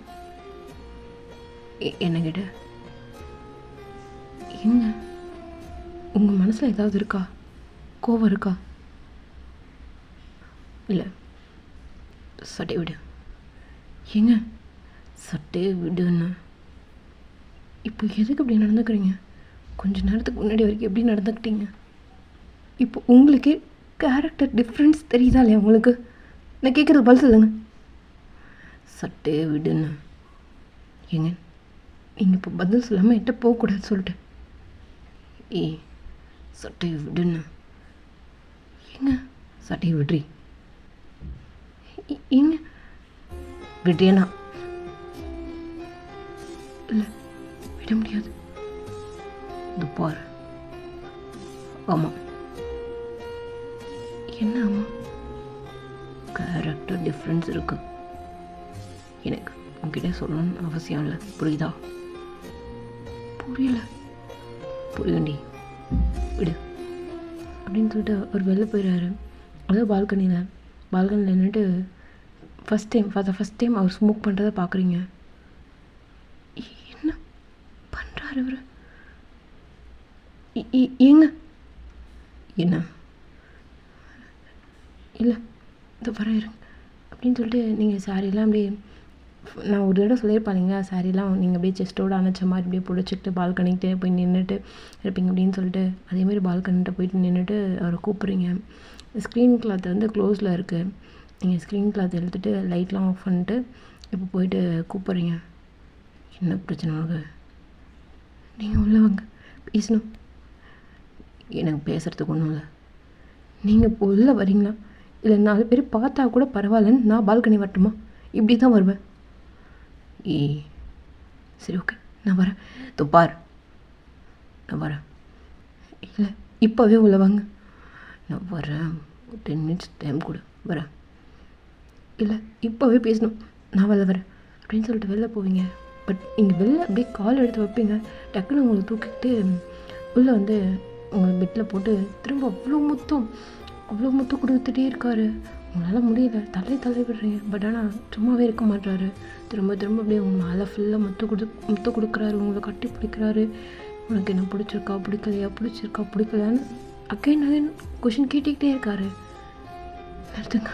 என்ன கேட்ட? ஏங்க உங்கள் மனசில் ஏதாவது இருக்கா? கோவம் இருக்கா? இல்லை, சட்டை விடு. ஏங்க சட்டையை விடுன்னு இப்போ எதுக்கு இப்படி நடந்துக்கிறீங்க? கொஞ்ச நேரத்துக்கு முன்னாடி வரைக்கும் எப்படி நடந்துக்கிட்டீங்க? இப்போ உங்களுக்கு கேரக்டர் டிஃப்ரென்ஸ் தெரியுதா இல்லையா உங்களுக்கு? நான் கேட்குறது பதில் சொல்லுங்க. சட்டையை விடுன்னு. ஏங்க நீங்கள் இப்போ பதில் சொல்லாமல் என்கிட்ட போகக்கூடாது சொல்லிட்டு. சட்டையை விடுன்னு. ஏங்க சட்டையை விடுறி. ஏங்க விடுறேனா? இல்லை, விட முடியாது. இது பாரு. ஆமாம். என்ன ஆமாம்? கேரக்டர் டிஃப்ரென்ஸ் இருக்கு. எனக்கு உங்ககிட்ட சொல்லணும்னு அவசியம் இல்லை, புரியுதா? புரியல. புரியுண்டி, விடு அப்படின்னு சொல்லிட்டு அவர் வெளில போயிடுறாரு. அதாவது பால்கனியில் நின்றுட்டு ஃபஸ்ட் டைம் அவர் ஸ்மோக் பண்ணுறதை பார்க்குறீங்க. என்ன பண்ணுறாரு இவர்? ஏங்க என்ன? இல்லை, இது வர இருங்க அப்படின்னு சொல்லிட்டு நீங்கள் சாரீலாம் அப்படியே, நான் ஒரு தடவை சொல்லியிருப்பாங்க, சாரீலாம் நீங்கள் அப்படியே செஸ்ட்டோடு அணைச்ச மாதிரி அப்படியே பிடிச்சிக்கிட்டு பால்கனிக்கிட்டே போய் நின்றுட்டு இருப்பீங்க அப்படின்னு சொல்லிட்டு, அதேமாதிரி பால்கனிகிட்ட போயிட்டு நின்றுட்டு அவரை கூப்பிட்றீங்க. ஸ்க்ரீன் கிளாத் வந்து க்ளோஸில் இருக்குது. நீங்கள் ஸ்க்ரீன் கிளாத் எடுத்துகிட்டு லைட்லாம் ஆஃப் பண்ணிட்டு இப்போ போயிட்டு கூப்பிட்றீங்க. என்ன பிரச்சனை உனக்கு? நீங்கள் உள்ளே வாங்க, பேசணும். எனக்கு பேசுகிறதுக்கு ஒன்றும் இல்லை. நீங்கள் இப்போ உள்ளே வரீங்களா இல்லை 4 பேர் பார்த்தா கூட பரவாயில்லன்னு நான் பால்கனி வரட்டுமா? இப்படி தான் வருவேன். சரி ஓகே, நான் வரேன். துப்பார், நான் வரேன். இல்லை, இப்போவே உள்ள வாங்க. நான் வரேன், 10 மினிட்ஸ் டைம் கொடு, வரேன். இல்லை, இப்போவே பேசணும், நான் வெளில வரேன் அப்படின்னு சொல்லிட்டு வெளில போவீங்க. பட் நீங்கள் வெளில அப்படியே கால் எடுத்து வைப்பீங்க. டக்குன்னு உங்களை தூக்கிட்டு உள்ளே வந்து உங்களை பெட்டில் போட்டு திரும்ப அவ்வளோ முத்தம் கொடுத்துட்டே இருக்காரு. உங்களால் முடியல, தள்ளி விடுறீங்க. பட் ஆனால் சும்மாவே இருக்க மாட்டாரு. திரும்ப அப்படியே உங்கள் மேலே ஃபுல்லாக முத்தம் கொடுக்குறாரு. உங்களை கட்டி பிடிக்கிறாரு. உனக்கு என்ன பிடிச்சிருக்கா பிடிக்கலையான்னு அகைன் கொஷின் கேட்டுக்கிட்டே இருக்காரு. நிறுத்துங்க.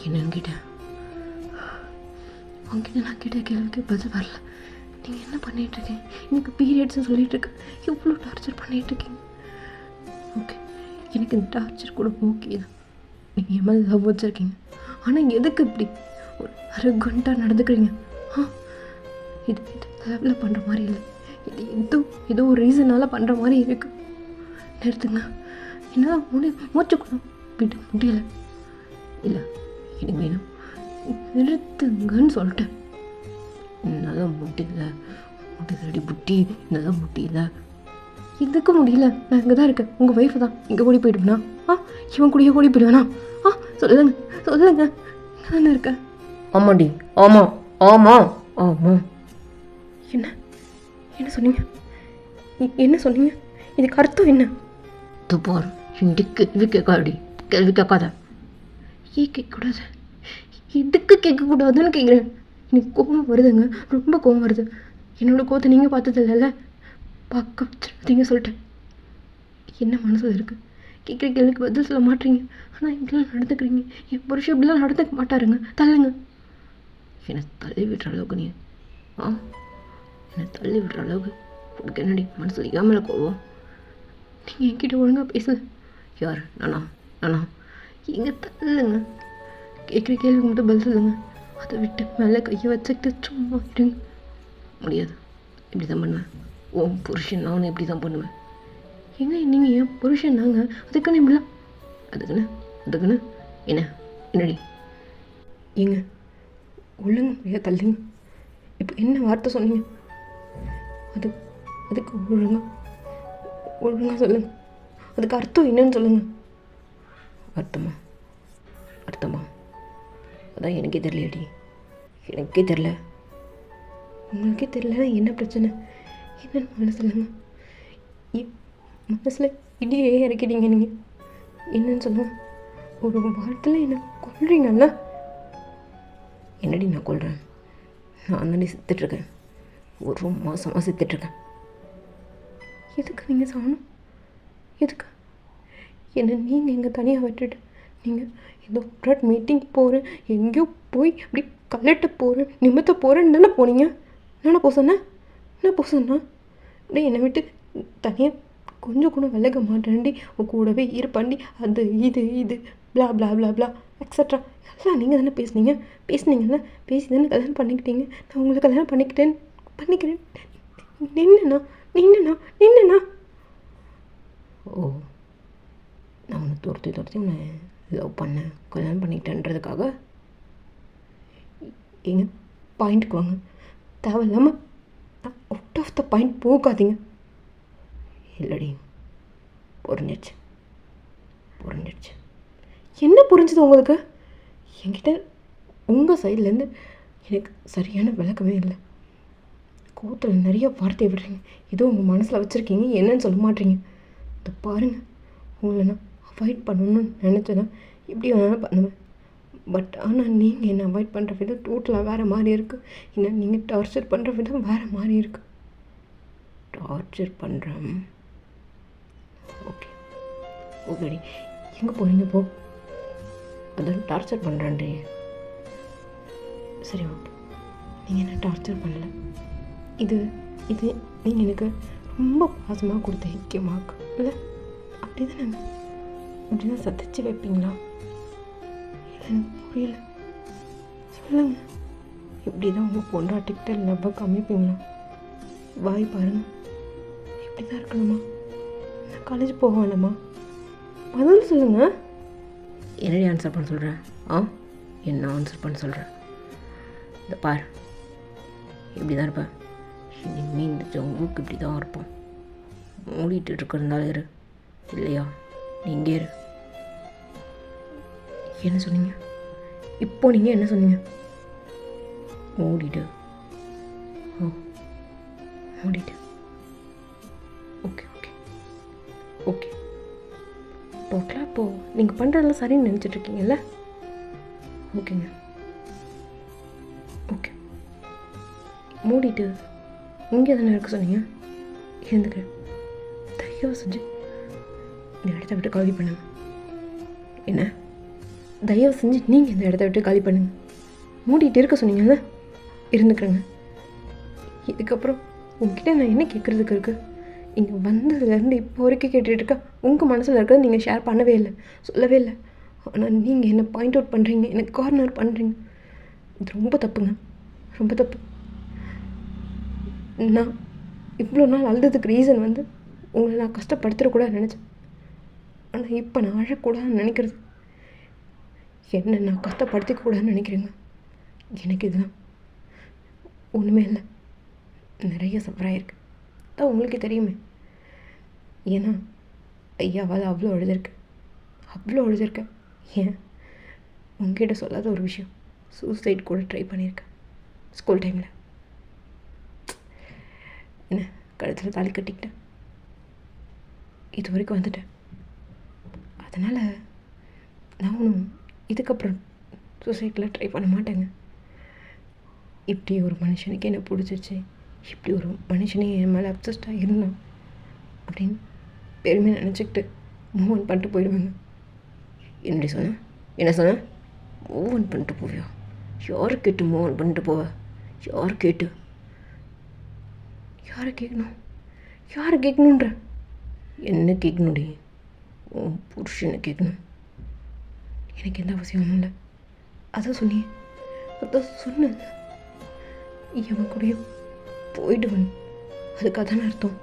என்னன்னு கேட்டேன். உங்ககிட்ட நான் கேட்ட கேள்விக்கு பதில் வரல. நீங்கள் என்ன பண்ணிகிட்ருக்கீங்க? எனக்கு பீரியட்ஸ்ன்னு சொல்லிகிட்ருக்கு. எவ்வளோ டார்ச்சர் பண்ணிகிட்ருக்கீங்க. ஓகே, எனக்கு இந்த டார்ச்சர் கூட ஓகே தான். நீங்கள் என் மேலே லவ் வச்சுருக்கீங்க. ஆனால் எதுக்கு இப்படி ஒரு அரகண்டாக நடந்துக்கிறீங்க? இது லவ்வில் பண்ணுற மாதிரி இல்லை. இது ஏதோ ஒரு ரீசனால் பண்ணுற மாதிரி இருக்குது. நிறுத்துங்க. என்னால் மூச்சு கூட விட முடியல. இல்லை, எனக்கு வேணும், நிறுத்துங்கன்னு சொல்லிட்டேன். என்னதான் முடியலடி புட்டி, என்னதான் முடியல. இதுக்கு முடியல, நான் இங்கே தான் இருக்கேன். உங்கள் ஒய்ஃபு தான் இங்கே ஓடி போயிடுவேனா? இவன் கூடிய ஓடி போயிடுவேனா? சொல்லுங்க இங்கே தானே இருக்கேன். ஆமாண்டி, ஆமாம். என்ன சொன்னீங்க? இதுக்கு அர்த்தம் என்ன? துப்பார் இந்த கேள்வி கேட்காடி, கேள்வி கேட்காத. ஏன் கேட்கக்கூடாது? எதுக்கு கேட்கக்கூடாதுன்னு கேட்குறேன். எனக்கு கோபம் வருதுங்க, ரொம்ப கோபம் வருது. என்னோடய கோவத்தை நீங்கள் பார்த்தது இல்லைல்ல, பார்க்க வச்சுருந்தீங்க சொல்லிட்டேன். என்ன மனசில் இருக்குது? கேட்குற கேள்விக்கு பதில் சொல்ல மாட்டீங்க, ஆனால் இப்படிலாம் நடந்துக்கிறீங்க. என் புருஷன் இப்படிலாம் நடந்துக்க மாட்டாருங்க. தள்ளுங்க. என்னை தள்ளி விடுற அளவுக்கு நீ என்னை தள்ளி விடுற அளவுக்கு உனக்கு என்னடி மனசில் ஏமல கோவம்? நீங்கள் என்கிட்ட ஒழுங்காக பேசல. யார்? நானா? எங்கே தள்ளுங்க. கேட்குற கேள்விக்கு மட்டும் பதில் சொல்லுங்க. அதை விட்டு மேலே கையை வச்சுக்கிட்டு சும்மா இருங்க. முடியாது. இப்படி தான் பண்ணுவேன். உன் புருஷன் நானும் இப்படி தான் பண்ணுவேன். ஏங்க நீங்கள் என் புருஷன் தாங்க, அதுக்குன்னு இப்படிலாம் அதுக்குன்னு என்னடி? ஏங்க ஒழுங்கு முடியாது, தள்ளுங்க. இப்போ என்ன வார்த்தை சொன்னீங்க? அதுக்கு ஒழுங்காக சொல்லுங்க. அதுக்கு அர்த்தம் என்னன்னு சொல்லுங்க. அர்த்தமா அதான் எனக்கே தெரியலையாடி. எனக்கே தெரில. உங்களுக்கே தெரியலன்னா என்ன பிரச்சனை? என்னன்னு முதல்ல சொல்லுங்க. மனசில் இடியே இறக்கிட்டீங்க நீங்கள். என்னன்னு சொல்லுங்க. ஒரு வாரத்தில் என்ன கொல்றீங்கல்ல? என்னடி நான் கொல்றேன்? நான் தானே செத்துட்ருக்கேன். ஒரு மாதமாக செத்துட்ருக்கேன். எதுக்கு நீங்கள் சாகணும்? எதுக்கு? என்ன நீங்கள் எங்கே தனியாக விட்டுட்டு நீங்கள் ஏதோ மீட்டிங் போகிறேன், எங்கேயோ போய் அப்படி கலட்ட போகிறேன், நிமித்த போகிறேன்னு தானே போனீங்க? என்ன போக சொன்னேன்? அப்படியே என்னை விட்டு தனியாக கொஞ்சம் கூட விலக மாட்டேன்டி, உன் கூடவே இருப்பாண்டி, அது இது பிளா பிளா பிளா பிளா எக்ஸட்ரா எல்லாம் நீங்கள் தானே பேசுனீங்கல்ல. பேசி தானே கல்யாணம் பண்ணிக்கிட்டீங்க. நான் உங்களை கல்யாணம் பண்ணிக்கிறேன். நின்னுண்ணா. ஓ, நான் உன்னை துரத்தி உன்னை லவ் பண்ணேன், கல்யாணம் பண்ணிக்கிட்டேன்றதுக்காக? ஏங்க பாயிண்ட்டுக்கு வாங்க. தேவையில்லாமல் அவுட் ஆஃப் த பாயிண்ட் போகாதீங்க. இல்லடி, புரிஞ்சிடுச்சு. என்ன புரிஞ்சுது உங்களுக்கு? என்கிட்ட உங்கள் சைட்லேருந்து எனக்கு சரியான விளக்கமே இல்லை. கோத்தில் நிறைய வார்த்தையை விடுறீங்க, ஏதோ உங்கள் மனசில் வச்சுருக்கீங்க, என்னன்னு சொல்ல மாட்டீங்க. இதை பாருங்கள், உங்களை நான் அவாய்ட் பண்ணணும்னு நினச்சேன்னா இப்படி வேணாலும் பண்ணுவேன். பட் ஆனால் நீங்கள் என்னை அவாய்ட் பண்ணுற விதம் டோட்டலாக வேறு மாதிரி இருக்குது. இல்லை, நீங்கள் டார்ச்சர் பண்ணுற விதம் வேறு மாதிரி இருக்குது. டார்ச்சர் பண்ணுறேன். ஓகேடி, எங்கே போகிறீங்க? போ. அதான் டார்ச்சர் பண்ணுறேன்டி. சரி, ஓகே, நீங்கள் என்ன டார்ச்சர் பண்ணலை. இது நீங்கள் எனக்கு ரொம்ப பாசமாக கொடுத்த ஐக்கியமாக்கு இல்லை? அப்படி தானே? அப்படி தான் சத்திச்சு வைப்பீங்களா? இல்லை, எனக்கு புரியல. சொல்லுங்கள். இப்படி தான் உங்கள் பொண்டாட்டிக்கிட்ட லவ்வை காமிப்பீங்களா? வாய் பாருங்கள். இப்படி தான் இருக்கணுமா? நான் காலேஜ் போக வேண்டாமா? பதில் சொல்லுங்கள். என்னடி ஆன்சர் பண்ண சொல்கிறேன்? என்ன ஆன்சர் பண்ண சொல்கிறேன்? இந்த பார், இப்படி தான் இருப்பேன். இனிமேல் இந்த ஜங்குக்கு இப்படி தான் இருப்போம். மூடிட்டு இருக்கிறதுனால இரு, இல்லையா நீங்கள் இரு. என்ன சொன்னீங்க இப்போ? நீங்கள் என்ன சொன்னீங்க? மூடிட்டு. மூடிட்டு. ஓகே. டோட்டலாக இப்போது நீங்கள் பண்ணுறதெல்லாம் சரின்னு நினச்சிட்ருக்கீங்கல்ல? ஓகேங்க. ஓகே, மூடிட்டு இங்கே தானே இருக்க சொன்னீங்க? இருந்துக்க. தயவு செஞ்சு இந்த இடத்த விட்டு காலி பண்ணுங்க. என்ன? தயவு செஞ்சு நீங்கள் இந்த இடத்த விட்டு காலி பண்ணுங்க. மூடிட்டு இருக்க சொன்னீங்கல்ல? இருந்துக்கிறேங்க. இதுக்கப்புறம் உங்ககிட்ட நான் என்ன கேட்குறதுக்கு இருக்குது? இங்கே வந்ததுலேருந்து இப்போ வரைக்கும் கேட்டுட்ருக்கேன். உங்கள் மனசில் இருக்கிறது நீங்கள் ஷேர் பண்ணவே இல்லை, சொல்லவே இல்லை. ஆனால் நீங்கள் என்ன பாயிண்ட் அவுட் பண்ணுறீங்க, எனக்கு கார்னர் பண்ணுறீங்க. இது ரொம்ப தப்புங்க, ரொம்ப தப்பு. நான் இவ்வளோ நாள் அழுதுக்கு ரீசன் உங்களை நான் கஷ்டப்படுத்திடக்கூடாதுன்னு நினச்சேன். ஆனால் இப்போ நான் அழக்கூடாதுன்னு நினைக்கிறது. என்ன நான் கஷ்டப்படுத்திக்கூடாதுன்னு நினைக்கிறேங்க. எனக்கு இதெல்லாம் ஒன்றுமே இல்லை. நிறைய சஃபராயிருக்கு, தான் உங்களுக்கு தெரியுமே. ஏன்னா ஐயாவால் அவ்வளோ அழுதுருக்கேன். ஏன் உங்ககிட்ட சொல்லாத ஒரு விஷயம், சூசைட் கூட ட்ரை பண்ணியிருக்கேன் ஸ்கூல் டைமில். என்ன, கழுத்தில் தாலி கட்டிக்கிட்டேன். இது வரைக்கும் வந்துட்டேன். அதனால் நான் ஒன்றும் இதுக்கப்புறம் சூசைடில் ட்ரை பண்ண மாட்டேங்க. இப்படி ஒரு மனுஷனுக்கு என்ன பிடிச்சிருச்சு, இப்படி ஒரு மனுஷனே என் மேலே அப்சஸ்டாக இருந்தான் அப்படின்னு பெருமையாக நினச்சிக்கிட்டு மூவ் ஆன் பண்ணிட்டு போயிடுவேங்க. என்னடி சொன்னேன்? என்ன சொன்னேன்? மூவ் ஆன் பண்ணிட்டு போவியா? யாரை கேட்டு மூவ் ஆன் பண்ணிட்டு போவ? யார் கேட்டு? யாரை கேட்கணும்? யாரை கேட்கணுன்ற? என்ன கேட்கணுடி? உன் புருஷனை கேட்கணும். எனக்கு எந்த அவசியமும் இல்லை. அதான் சொன்னேன், அதான் சொன்னேன். எவன் கூடயோ போயிடுவன். அதுக்கு அதான அர்த்தம்?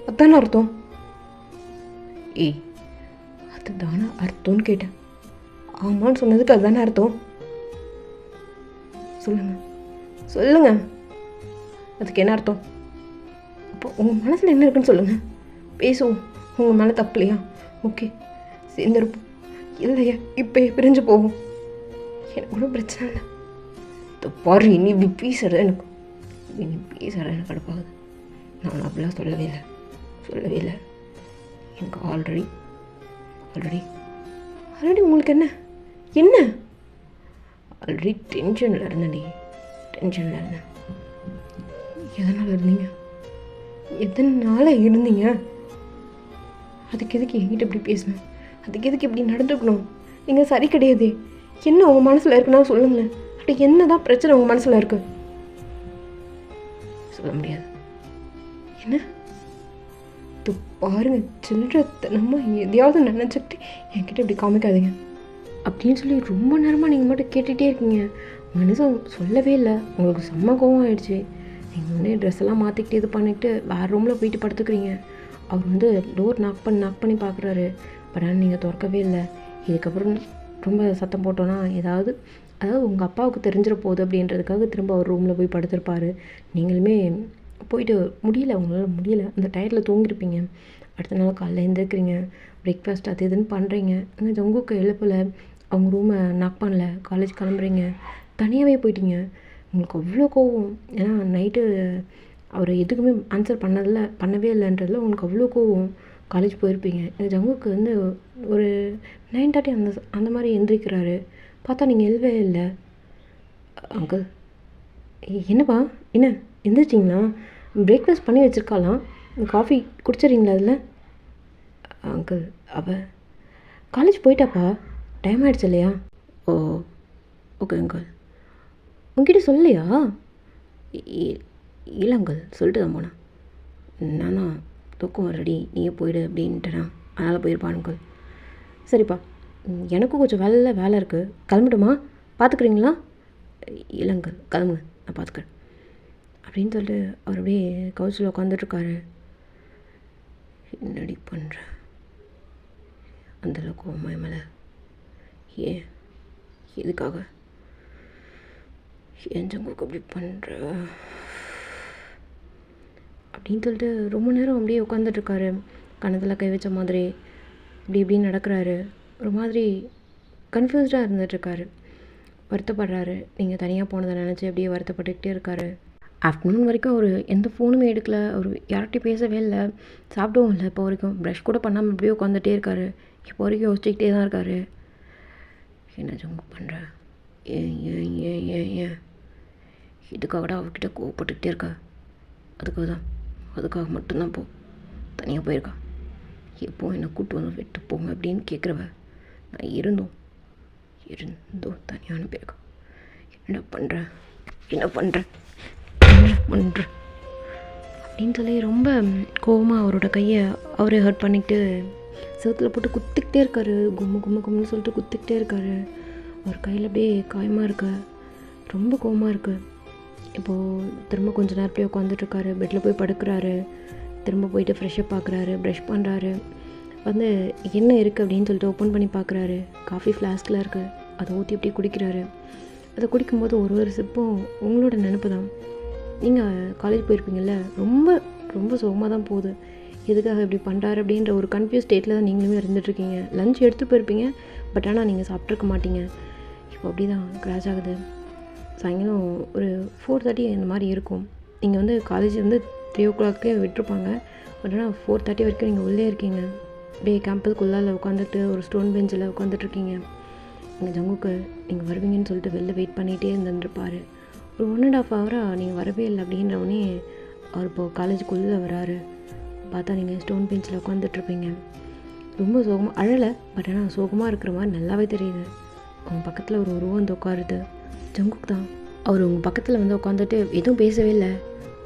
அதான அர்த்தம்? ஏய், அதுதானே அர்த்தம்னு கேட்டேன். ஆமான்னு சொன்னதுக்கு அதுதானே அர்த்தம்? சொல்லுங்க சொல்லுங்க, அதுக்கு என்ன அர்த்தம்? அப்போ உங்கள் மனசில் என்ன இருக்குன்னு சொல்லுங்கள், பேசுவோம். உங்கள் மேலே தப்பு இல்லையா? ஓகே, சேர்ந்துருப்போம். இல்லையா இப்போ பிரிஞ்சு போவோம். எனக்கு ஒன்றும் பிரச்சனை இல்லை. பாரு, நீ இப்படி பேசுறது எனக்கு எனக்கு கடுப்பாகுது. நான் அப்படிலாம் சொல்லவே இல்லை. எனக்கு ஆல்ரெடி உங்களுக்கு என்ன ஆல்ரெடி டென்ஷனில் இருந்தேன். எதனால் இருந்தீங்க? அதுக்கு எதுக்கு என்கிட்ட இப்படி பேசணும்? அதுக்கு எதுக்கு இப்படி நடந்துக்கணும்? நீங்கள் சரி கிடையாது. என்ன உங்கள் மனசில் இருக்குன்னா சொல்லுங்களேன். அப்படி என்ன தான் பிரச்சனை உங்கள் மனசில் இருக்கு? சொல்ல முடியாது. என்ன இது பாருங்க, சில்லறத்தனமா எதையாவது நினச்சிக்கிட்டு என்கிட்ட இப்படி காமிக்காதீங்க அப்படின்னு சொல்லி ரொம்ப நேரமாக நீங்கள் மட்டும் கேட்டுகிட்டே இருக்கீங்க. மனுஷன் சொல்லவே இல்லை. உங்களுக்கு செம்ம கோவம் ஆயிடுச்சு. நீங்கள் வந்து ட்ரெஸ் எல்லாம் மாற்றிக்கிட்டு இது பண்ணிக்கிட்டு வேறு ரூமில் போயிட்டு படுத்துக்கிறீங்க. அவர் வந்து டோர் நாக் பண்ணி பார்க்குறாரு. பட் ஆனால் நீங்கள் திறக்கவே இல்லை. இதுக்கப்புறம் ரொம்ப சத்தம் போட்டோன்னா அதாவது உங்கள் அப்பாவுக்கு தெரிஞ்சிட போகுது அப்படின்றதுக்காக திரும்ப அவர் ரூமில் போய் படுத்திருப்பார். நீங்களுமே போயிட்டு உங்களால் முடியல, அந்த டயர்டில் தூங்கிருப்பீங்க. அடுத்த நாள் காலையில் எழுந்திருக்கிறீங்க, பிரேக்ஃபாஸ்ட் அது இதுன்னு பண்ணுறீங்க. அங்கே ஜங்குக்கு எழுப்பலை, அவங்க ரூமை நாக் பண்ணல, காலேஜ் கிளம்புறீங்க, தனியாகவே போயிட்டீங்க. உங்களுக்கு அவ்வளோ கோவம். ஏன்னா நைட்டு அவர் எதுக்குமே ஆன்சர் பண்ணவே இல்லைன்றதுல உங்களுக்கு அவ்வளோ கோவம். காலேஜ் போயிருப்பீங்க. எங்கள் ஜங்குக்கு வந்து ஒரு 9:30 அந்த மாதிரி எந்திரிக்கிறாரு. பார்த்தா நீங்கள் எழுவே இல்லை. அங்கிள், என்னப்பா என்ன எந்திரிச்சிங்களா? பிரேக்ஃபாஸ்ட் பண்ணி வச்சுருக்காலாம், காஃபி குடிச்சிட்றீங்களா? அதில் அங்கிள், அவள் காலேஜ் போயிட்டாப்பா, டைம் ஆகிடுச்சு இல்லையா? ஓ ஓகே அங்கிள். உங்ககிட்ட சொல்லலையா? இல்லை அங்கிள், சொல்லிட்டு தான் போனேன். நானா தூக்கம் ரெடி, நீயே போயிடு அப்படின்ட்டேனா, அதனால் போயிருப்பான் அங்கிள். சரிப்பா, எனக்கும் கொஞ்சம் வேலை இருக்குது, கிளம்பிடுமா? பார்த்துக்குறீங்களா? இல்லை அங்கிள், கிளம்புங்க, நான் பார்த்துக்கிறேன் அப்படின்னு சொல்லிட்டு அவர் அப்படியே கவுச்சில் உட்காந்துட்ருக்காரு. என்னடி பண்ணுற? அந்தளவுக்கு கோவமா மேலே? ஏன், எதுக்காக என் ஜங்குக்கு அப்படி பண்ணுற அப்படின்னு சொல்லிட்டு ரொம்ப நேரம் அப்படியே உட்காந்துட்ருக்காரு. கணத்தில் கை வச்ச மாதிரி இப்படின்னு நடக்கிறாரு. ஒரு மாதிரி கன்ஃபியூஸ்டாக இருந்துகிட்ருக்காரு. வருத்தப்படுறாரு. நீங்கள் தனியாக போனதை நினச்சி அப்படியே வருத்தப்பட்டுக்கிட்டே இருக்காரு. ஆஃப்டர்நூன் வரைக்கும் அவர் எந்த ஃபோனுமே எடுக்கல, அவர் யார்கிட்டையும் பேசவே இல்லை, சாப்பிடவும் இல்லை. இப்போ வரைக்கும் ப்ரஷ் கூட பண்ணாமல் அப்படியே உட்காந்துட்டே இருக்காரு. இப்போ வரைக்கும் யோசிச்சுக்கிட்டே தான் இருக்காரு. என்ன ஜங்கு பண்ணுற? ஏன் இதுக்காகடா அவர்கிட்ட கோவப்பட்டுக்கிட்டே இருக்கா? அதுக்காக மட்டும்தான் தனியாக போயிருக்கா. எப்போ என்னை கூப்பிட்டு வந்து விட்டு போங்க அப்படின்னு கேட்குறவ நான் இருந்தோம் தனியாக அனுப்பியிருக்கா. என்ன பண்ணுற அப்படின்னு சொல்லி ரொம்ப கோவமாக அவரோட கையை அவரே ஹர்ட் பண்ணிக்கிட்டு செவத்தில் போட்டு குத்திக்கிட்டே இருக்காரு. கும்முன்னு சொல்லிட்டு குத்திக்கிட்டே இருக்காரு. அவர் கையில் அப்படியே காயமாக இருக்கு, ரொம்ப கோவமாக இருக்குது. இப்போது திரும்ப கொஞ்சம் நேரம் அப்படியே உட்காந்துட்ருக்காரு. பெட்டில் போய் படுக்கிறாரு. திரும்ப போயிட்டு ஃப்ரெஷ்ஷப் பார்க்குறாரு, ப்ரஷ் பண்ணுறாரு. வந்து என்ன இருக்குது அப்படின்னு சொல்லிட்டு ஓப்பன் பண்ணி பார்க்குறாரு. காஃபி ஃப்ளாஸ்கில் இருக்குது, அதை ஊற்றி அப்படியே குடிக்கிறாரு. அதை குடிக்கும்போது ஒரு சிப்பும் உங்களோட நினப்பு தான். நீங்கள் காலேஜ் போயிருப்பீங்கள்ல, ரொம்ப சோகமாக தான் போகுது. எதுக்காக இப்படி பண்ணுறாரு அப்படின்ற ஒரு கன்ஃபியூஸ் ஸ்டேட்டில் தான் நீங்களுமே இருந்துகிட்ருக்கீங்க. லஞ்ச் எடுத்துகிட்டு போயிருப்பீங்க, பட் ஆனால் நீங்கள் சாப்பிட்ருக்க மாட்டீங்க. இப்போ அப்படி தான் கிராஷ் ஆகுது. சாயங்காலம் ஒரு 4:30 இந்த மாதிரி இருக்கும். நீங்கள் வந்து காலேஜ் வந்து 3 o'clock விட்டுருப்பாங்க, பட் ஆனால் 4:30 வரைக்கும் நீங்கள் உள்ளே இருக்கீங்க. அப்படியே கேம்பஸ்க்குள்ளால் உட்காந்துட்டு ஒரு ஸ்டோன் பெஞ்சில் உட்காந்துட்ருக்கீங்க. எங்கள் ஜங்குக்கு நீங்கள் வருவீங்கன்னு சொல்லிட்டு வெளில வெயிட் பண்ணிகிட்டே இருந்துருப்பார். ஒரு 1.5 ஹவராக நீங்கள் வரவே இல்லை அப்படின்றவொடனே அவர் இப்போது காலேஜுக்குள்ளே வராரு. பார்த்தா நீங்கள் ஸ்டோன் பெஞ்சில் உட்காந்துட்ருப்பீங்க. ரொம்ப சோகமாக அழலை, பட் ஆனால் சோகமாக இருக்கிற மாதிரி நல்லாவே தெரியுது. உங்கள் பக்கத்தில் ஒரு உருவம் வந்து உட்காருது. ஜங்குக் தான். அவர் உங்கள் பக்கத்தில் வந்து உட்காந்துட்டு எதுவும் பேசவே இல்லை.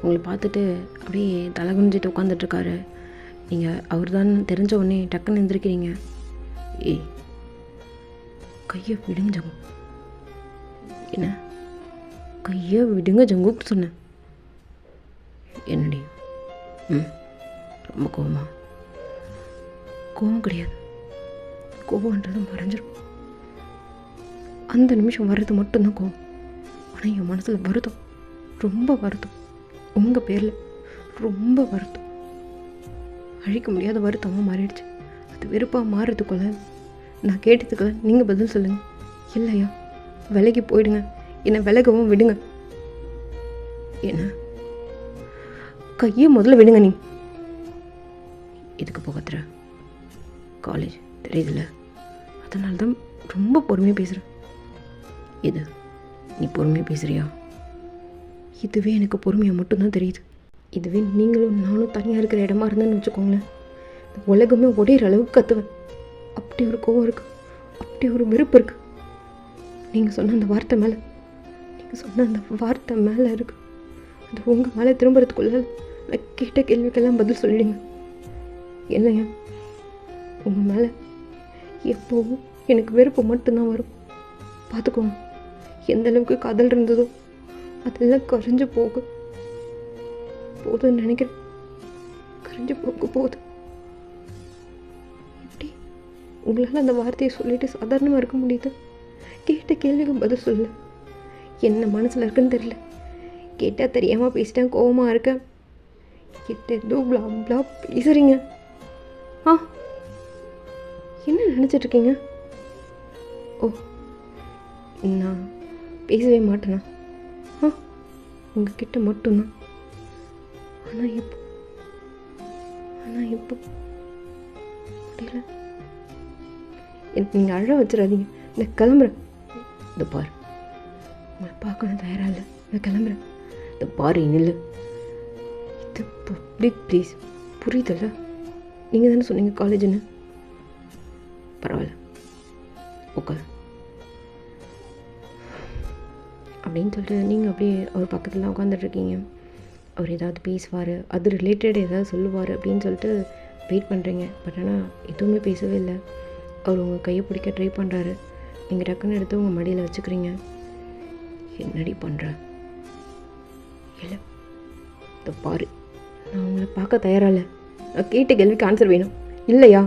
உங்களை பார்த்துட்டு அப்படியே தலை குனிஞ்சிட்டு உட்காந்துட்ருக்காரு. நீங்கள் அவர் தான் தெரிஞ்ச உடனே டக்குன்னு எழுந்திருக்கிறீங்க. ஏய், கையை விடுங்க ஜங்குக். என்ன? கையை விடுங்க ஜங்குக் சொன்னேன். என்னடி? ரொம்ப கோவம் கிடையாது, கோவம்ன்றது மறைஞ்சிரும். அந்த நிமிஷம் வர்றது மட்டும்தான் கோவம். ஆனால் என் மனசில் வருத்தம், ரொம்ப வருத்தம். உங்கள் பேரில் ரொம்ப வருத்தம், அழிக்க முடியாத வருத்தமாக மாறிடுச்சு. அது வெறுப்பாக மாறுறதுக்குள்ள நான் கேட்டதுக்குள்ள நீங்கள் பதில் சொல்லுங்கள். இல்லையா விலகி போயிடுங்க, என்னை விலகவும் விடுங்க. என்ன? கையை முதல்ல விடுங்க. நீ இதுக்கு போகத்துற காலேஜ் தெரியுதுல்ல, அதனால தான் ரொம்ப பொறுமையாக பேசுகிறேன். இது நீ பொறுமையாக பேசுகிறியா? இதுவே எனக்கு பொறுமையாக மட்டும்தான் தெரியுது. இதுவே நீங்களும் நானும் தனியாக இருக்கிற இடமா இருந்தேன்னு வச்சுக்கோங்களேன், உலகமே ஒடையிற அளவுக்கு கத்துவேன். அப்படி ஒரு கோவம் இருக்குது, அப்படி ஒரு வெறுப்பு இருக்குது. நீங்கள் சொன்ன அந்த வார்த்தை மேலே இருக்குது. அது உங்கள் மேலே திரும்புறதுக்குள்ள நான் கேட்ட கேள்விக்கெல்லாம் பதில் சொல்லிடுங்க. இல்லைங்க, உங்கள் மேலே எப்போவும் எனக்கு வெறுப்பு மட்டும்தான் வரும். பார்த்துக்கோங்க, எந்த அளவுக்கு காதல் இருந்ததோ அதெல்லாம் கரைஞ்சு போதுன்னு நினைக்கிறேன். கரைஞ்சு போகுது. எப்படி உங்களால் அந்த வார்த்தையை சொல்லிட்டு சாதாரணமாக இருக்க முடியுது? கேட்ட கேள்விக்கு பதில் சொல்லல. என்ன மனசில் இருக்குன்னு தெரியல. கேட்டால் தெரியாமல் பேசிட்டேன், கோவமாக இருக்கேன். எதோ பிளா பிளா பேசுகிறீங்க. என்ன நினச்சிட்ருக்கீங்க? ஓ, நான் பேசவே மாட்டேனா? உங்ககிட்ட மட்டும்தான். ஆனால் இப்போ முடியல. எனக்கு நீங்கள் அழ வச்சிடாதீங்க. நான் கிளம்புறேன். இந்த பார், உங்களை பார்க்கணும் தயாராக இல்லை. நான் கிளம்புறேன். இந்த பாரு, நில்லு. இது பப்ளிக் ப்ளீஸ், புரியுதில்ல? நீங்கள் தானே சொன்னீங்க காலேஜுன்னு. பரவாயில்ல, ஓகே அப்படின்னு சொல்லிட்டு நீங்கள் அப்படியே அவர் பக்கத்தில் உட்காந்துட்ருக்கீங்க. அவர் ஏதாவது பேசுவார், அது ரிலேட்டட் ஏதாவது சொல்லுவார் அப்படின்னு சொல்லிட்டு வெயிட் பண்ணுறீங்க. பட் ஆனால் எதுவுமே பேசவே இல்லை. அவர் உங்கள் கையை பிடிக்க ட்ரை பண்ணுறாரு. நீங்கள் டக்குன்னு எடுத்து உங்கள் மடியில் வச்சுக்கிறீங்க. என்னடி பண்ணுற? இல்லை, இதை பாரு, நான் உங்களை பார்க்க தயாராக இல்லை. நான் கேட்ட கேள்விக்கு ஆன்சர் வேணும் இல்லையா?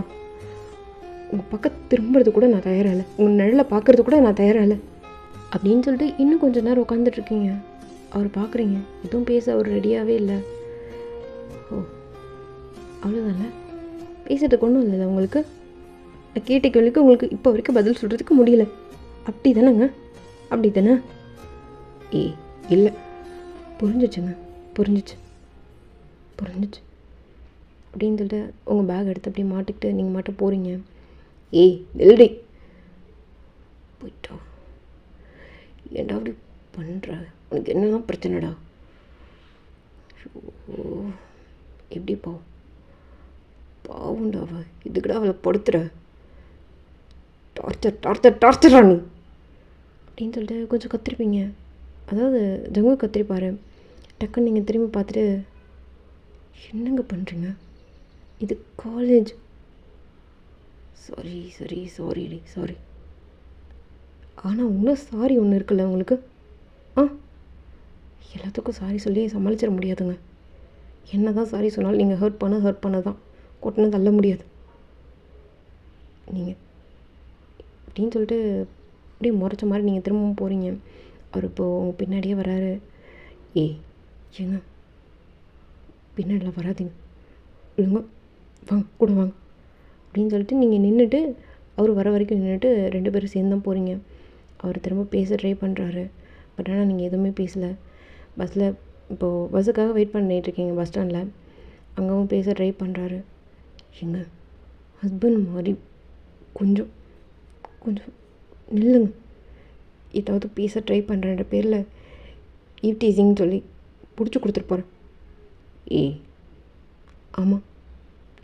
உங்கள் பக்கத்து திரும்புறது கூட நான் தயாராக இல்லை. உங்கள் நிழலை பார்க்குறது கூட நான் தயாராக இல்லை அப்படின்னு சொல்லிட்டு இன்னும் கொஞ்சம் நேரம் உட்காந்துட்ருக்கீங்க. அவர் பார்க்குறீங்க, எதுவும் பேச அவர் ரெடியாகவே இல்லை. ஓ, அவ்வளோதானே? பேசுறதுக்கு ஒன்றும் இல்லைல்ல உங்களுக்கு? நான் கேட்ட கேள்விக்கு உங்களுக்கு இப்போ வரைக்கும் பதில் சொல்கிறதுக்கு முடியல, அப்படி தானேங்க? அப்படி தானே? ஏய், இல்லை, புரிஞ்சிச்சுங்க, புரிஞ்சிச்சு அப்படின்னு சொல்லிட்டு உங்கள் பேக் எடுத்து அப்படியே மாட்டிக்கிட்டு நீங்கள் மட்டும் போகிறீங்க. ஏய், நெல்டி போயிட்டோ. ஏன்டா அப்படி பண்ணுற? உனக்கு என்னதான் பிரச்சனைடா? ஓ, எப்படி பாவுண்டா அவ, இதுக்குடா அவளை படுத்துற. டார்ச்சரா நீ அப்படின்னு சொல்லிட்டு கொஞ்சம் கத்திருப்பீங்க. அதாவது ஜங்கு கத்திரிப்பார். டக்குன்னு நீங்கள் திரும்பி பார்த்துட்டு, என்னங்க பண்ணுறீங்க? இது காலேஜ். சாரி. ஆனால் இன்னும் சாரி ஒன்று இருக்குல்ல உங்களுக்கு? எல்லாத்துக்கும் சாரி சொல்லி சமாளிச்சிட முடியாதுங்க. என்ன தான் சாரி சொன்னாலும் நீங்கள் ஹர்ட் பண்ண தான், கொட்டின தள்ள முடியாது நீங்கள் அப்படின்னு சொல்லிட்டு அப்படியே முறைச்ச மாதிரி நீங்கள் திரும்பவும் போகிறீங்க. அவர் இப்போது உங்கள் பின்னாடியே வராரு. ஏங்க, பின்னாடிலாம் வராதிங்க, இல்லைங்க, கூட வாங்க அப்படின்னு சொல்லிட்டு நீங்கள் நின்றுட்டு அவர் வர வரைக்கும் நின்றுட்டு 2 பேரும் சேர்ந்து தான் போகிறீங்க. அவர் திரும்ப பேச ட்ரை பண்ணுறாரு. பட் ஆனால் நீங்கள் எதுவுமே பேசலை. பஸ்ஸில் இப்போது பஸ்ஸுக்காக வெயிட் பண்ணிகிட்ருக்கீங்க பஸ் ஸ்டாண்டில். அங்கேவும் பேச ட்ரை பண்ணுறாரு. ஏங்க, ஹஸ்பண்ட் மாதிரி கொஞ்சம் கொஞ்சம் நில்லுங்க. ஏதாவது பேச ட்ரை பண்ணுறன்ற பேரில் ஈவ் டீசிங்னு சொல்லி பிடிச்சி கொடுத்துட்டு போகிறேன். ஏய் ஆமாம்,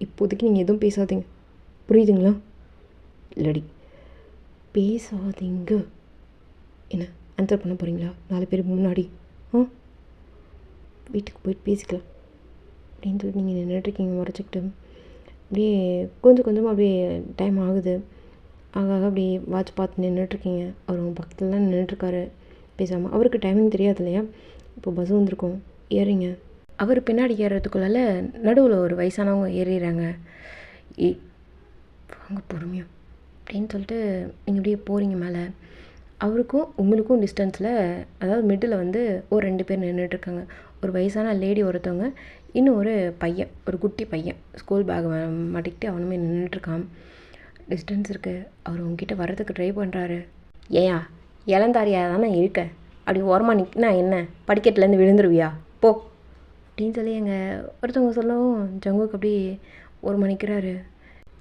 இப்போதைக்கு நீங்கள் எதுவும் பேசாதீங்க, புரியுதுங்களா? இல்லடி பேசாதீங்க. என்ன ஆன்சர் பண்ண போகிறீங்களா 4 பேருக்கு முன்னாடி? வீட்டுக்கு போயிட்டு பேசிக்கலாம் அப்படின்னு சொல்லி நீங்கள் நின்றுட்டுருக்கீங்க முறைச்சிக்கிட்டு. அப்படியே கொஞ்சம் கொஞ்சமாக அப்படியே டைம் ஆகுது. ஆக அப்படியே வாட்ச் பார்த்து நின்றுட்டுருக்கீங்க. அவர் உங்கள் பக்கத்துலலாம் நின்றுட்டுருக்காரு பேசாமல். அவருக்கு டைமிங் தெரியாது இல்லையா? இப்போ பஸ் வந்திருக்கோம், ஏறிங்க. அவர் பின்னாடி ஏறுறதுக்குள்ளால நடுவில் ஒரு வயசானவங்க ஏறிடுறாங்க. வாங்க பொறுமையாக அப்படின்னு சொல்லிட்டு நீங்கள் அப்படியே போகிறீங்க மேலே. அவருக்கும் உங்களுக்கும் டிஸ்டன்ஸில், அதாவது மிடில் வந்து ஒரு 2 பேர் நின்றுட்டுருக்காங்க. ஒரு வயசான லேடி ஒருத்தவங்க, இன்னும் ஒரு பையன், ஒரு குட்டி பையன் ஸ்கூல் பேக் மாட்டிக்கிட்டு அவனுமே நின்றுட்டுருக்கான். டிஸ்டன்ஸ் இருக்குது. அவர் உங்ககிட்ட வர்றதுக்கு ட்ரை பண்ணுறாரு. ஏயா இளந்தாரியாக தானே இருக்க, அப்படி ஓரமாக நிற்கினா என்ன, படிக்கட்டுலேருந்து விழுந்துருவியா போ அப்படின்னு சொல்லி எங்கள் ஒருத்தவங்க சொல்லவும் ஜங்குக்கு அப்படி ஓரமாக நிற்கிறாரு.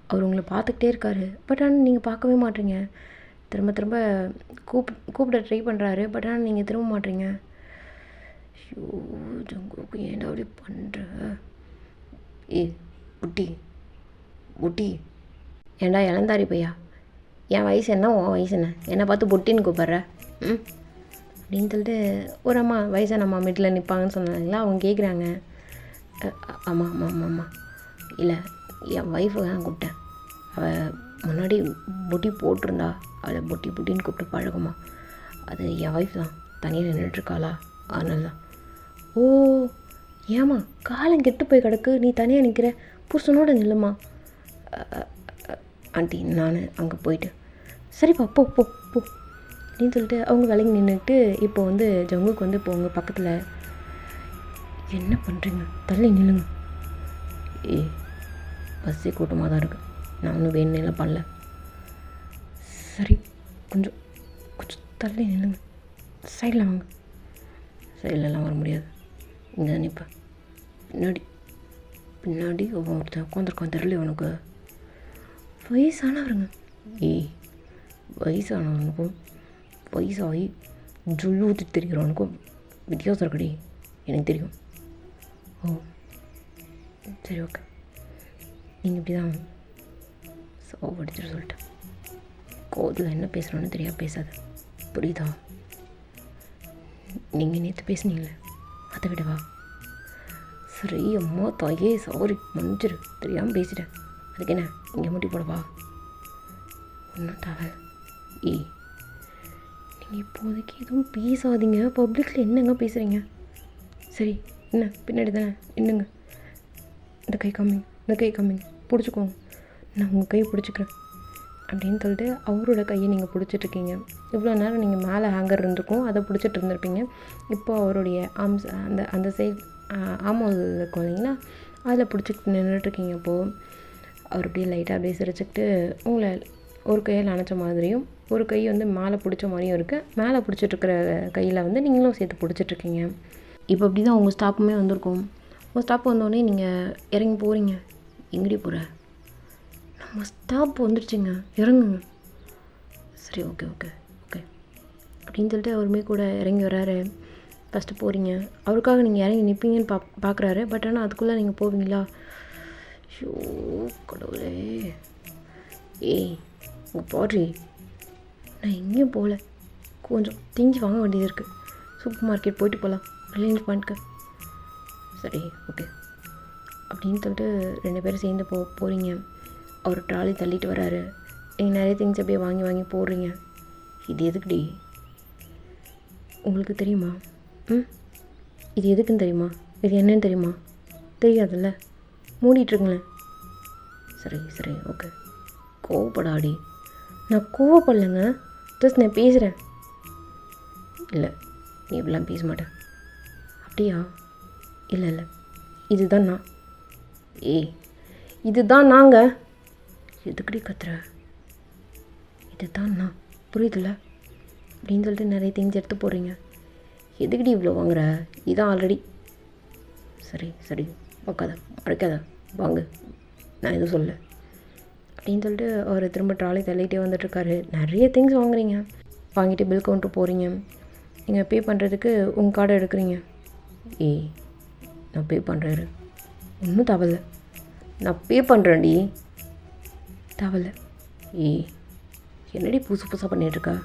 அவர் உங்களை பார்த்துக்கிட்டே இருக்காரு. பட் ஆனால் நீங்கள் பார்க்கவே மாட்டீங்க. திரும்ப திரும்ப கூப்பிட ட்ரை பண்ணுறாரு. பட் ஆனால் நீங்கள் திரும்ப மாட்டீங்க. ஐயோ ஜங்குக்கு ஏன்டா அப்படி பண்ணுற? புட்டி புட்டி ஏண்டா இளந்தாரி பையா, என் வயசு என்ன உன் வயசு என்ன, என்னை பார்த்து புட்டின்னு கூப்பிட்ற அப்படின்னு சொல்லிட்டு ஒரு அம்மா, வயசான அம்மா மிடில் நிற்பாங்கன்னு சொன்னாங்களா, அவங்க கேட்குறாங்க. ஆமாம் ஆமாம் ஆமாம் ஆமாம், இல்லை என் ஒய்ஃபை தான் கூப்பிட்டேன். அவள் முன்னாடி புட்டி போட்டிருந்தா, அவளை புட்டி புட்டின்னு கூப்பிட்டு பழகுமா, அது என் ஒய்ஃப் தான், தனியாக நின்றுட்டுருக்காளா, அதனால தான். ஓ ஏம்மா காலம் கெட்டு போய் கிடக்கு, நீ தனியாக நிற்கிற, புருஷனோட நில்லுமா. ஆண்டி நான் அங்கே போயிட்டு, சரிப்பா போ போ போ அப்படின்னு சொல்லிட்டு அவங்க விலகி நின்றுட்டு இப்போ வந்து ஜங்குக்கு வந்து இப்போ உங்கள் பக்கத்தில், என்ன பண்ணுறீங்க, தள்ளி நில்லுங்க. பஸ்ஸே கூட்டமாக தான் இருக்குது, நான் ஒன்றும் வேணும்லாம் பண்ணல. சரி கொஞ்சம் கொஞ்சம் தள்ளி நில்லுங்க, சைடில் வாங்க. சைட்லலாம் வர முடியாது, இங்கே நிற்பேன். பின்னாடி பின்னாடி ஒருத்தன் உட்காந்துருக்கான், தெரியல உனக்கு, வயசானவருங்க. வயசானவனுக்கும் வயசாகி ஜொல்லு ஊற்றிட்டு தெரிகிறவனுக்கும் வித்தியாசம் இருக்குடி, எனக்கு தெரியும். ஓ சரி ஓகே, நீங்கள் இப்படி தான் சாவடிச்சிட்டு சொல்லிட்டேன். கோதில் என்ன பேசுகிறோன்னு தெரியாது பேசாது, புரியுதா? நீங்கள் நேற்று பேசுனீங்களே, அதை விடவா? சரி அம்மா தாயே சாரி மன்னிச்சிரு, தெரியாமல் பேசிட்டேன். அதுக்கு என்ன இங்கே முட்டி போடவா? ஒன்றும் தேவை. நீங்கள் இப்போதைக்கு எதுவும் பேசாதீங்க, பப்ளிக்கில் என்னங்க பேசுகிறீங்க? சரி என்ன பின்னாடி தானே என்னங்க, இந்த கை காமிங்க, இந்த கை காமிங்க, பிடிச்சிக்கோங்க, நான் உங்கள் கையை பிடிச்சிக்கிறேன் அப்படின்னு சொல்லிட்டு அவரோட கையை நீங்கள் பிடிச்சிட்ருக்கீங்க. இவ்வளோ நேரம் நீங்கள் மேலே ஹேங்கர் இருந்திருக்கும், அதை பிடிச்சிட்டு இருந்திருப்பீங்க. இப்போ அவருடைய ஆர்ம்ஸ் அந்த சைட் ஆமாம் இருக்கும் இல்லைங்களா, அதில் பிடிச்சிக்கிட்டு நின்றுட்டுருக்கீங்க. இப்போது அவர் அப்படியே லைட்டாக அப்படியே சிரிச்சுக்கிட்டு உங்களை ஒரு கையில் அணைச்ச மாதிரியும் ஒரு கை வந்து மேலே பிடிச்ச மாதிரியும் இருக்குது. மேலே பிடிச்சிட்ருக்கிற கையில் வந்து நீங்களும் சேர்த்து பிடிச்சிட்ருக்கீங்க. இப்போ அப்படி தான் உங்கள் ஸ்டாப்புமே வந்திருக்கும். உங்கள் ஸ்டாப் வந்தோடனே நீங்கள் இறங்கி போகிறீங்க. எங்கடி போகிற? நம்ம ஸ்டாப் வந்துடுச்சுங்க, இறங்குங்க. சரி ஓகே ஓகே ஓகே அப்படின்னு சொல்லிட்டு அவருமே கூட இறங்கி வராரு. ஃபஸ்ட்டு போகிறீங்க, அவருக்காக நீங்கள் இறங்கி நிற்பீங்கன்னு பார்க்குறாரு. பட் ஆனால் அதுக்குள்ளே நீங்கள் போவீங்களா? ஷோ கடவுளே, உங்கள் பாட்ரி, நான் எங்கேயும் போகல, கொஞ்சம் திங்கி வாங்க வேண்டியது இருக்குது, சூப்பர் மார்க்கெட் போயிட்டு போகலாம், ரிலையன்ஸ் பாயிண்ட்க்கு. சரி ஓகே அப்படின்னு சொல்லிட்டு 2 பேரும் சேர்ந்து போகிறீங்க. அவர் ட்ராலி தள்ளிட்டு வராரு. நீங்கள் நிறைய திங்ஸ் அப்படியே வாங்கி வாங்கி போடுறீங்க. இது எதுக்குடி உங்களுக்கு தெரியுமா? இது எதுக்குன்னு தெரியுமா? இது என்னன்னு தெரியுமா? தெரியாதுல்ல, மூடிட்டுருங்களேன். சரி சரி ஓகே, கோவப்படாடி. நான் கோவப்படலைங்க, ஜஸ்ட் நான் பேசுகிறேன். இல்லை நீ இப்படிலாம் பேச மாட்டேன். அப்படியா? இல்லை இல்லை, இதுதான் நான். இதுதான் நாங்கள். எதுக்கடி கத்துற? இதுதான் நான், புரியுதுல்ல அப்படின்னு சொல்லிட்டு நிறைய திங்ஸ் எடுத்து போடுறீங்க. எதுக்கடி இவ்வளோ வாங்குற? இதான் ஆல்ரெடி. சரி சரி, பார்க்காத அழைக்காத, வாங்க, நான் எதுவும் சொல்ல. அப்படின்னு சொல்லிட்டு அவர் திரும்ப ட்ராலி தள்ளிகிட்டே வந்துட்டுருக்காரு. நிறைய திங்ஸ் வாங்குறீங்க, வாங்கிட்டு பில் கவுண்டர் போகிறீங்க, நீங்கள் பே பண்ணுறதுக்கு உங்கள் கார்டை எடுக்கிறீங்க. ஏய், நான் பே பண்ணுறேன், ஒன்றும் தவலை, நான் பே பண்ணுறேன்டி, தவலை. ஏய், என்னடி புதுசு புதுசாக பண்ணிகிட்ருக்கா?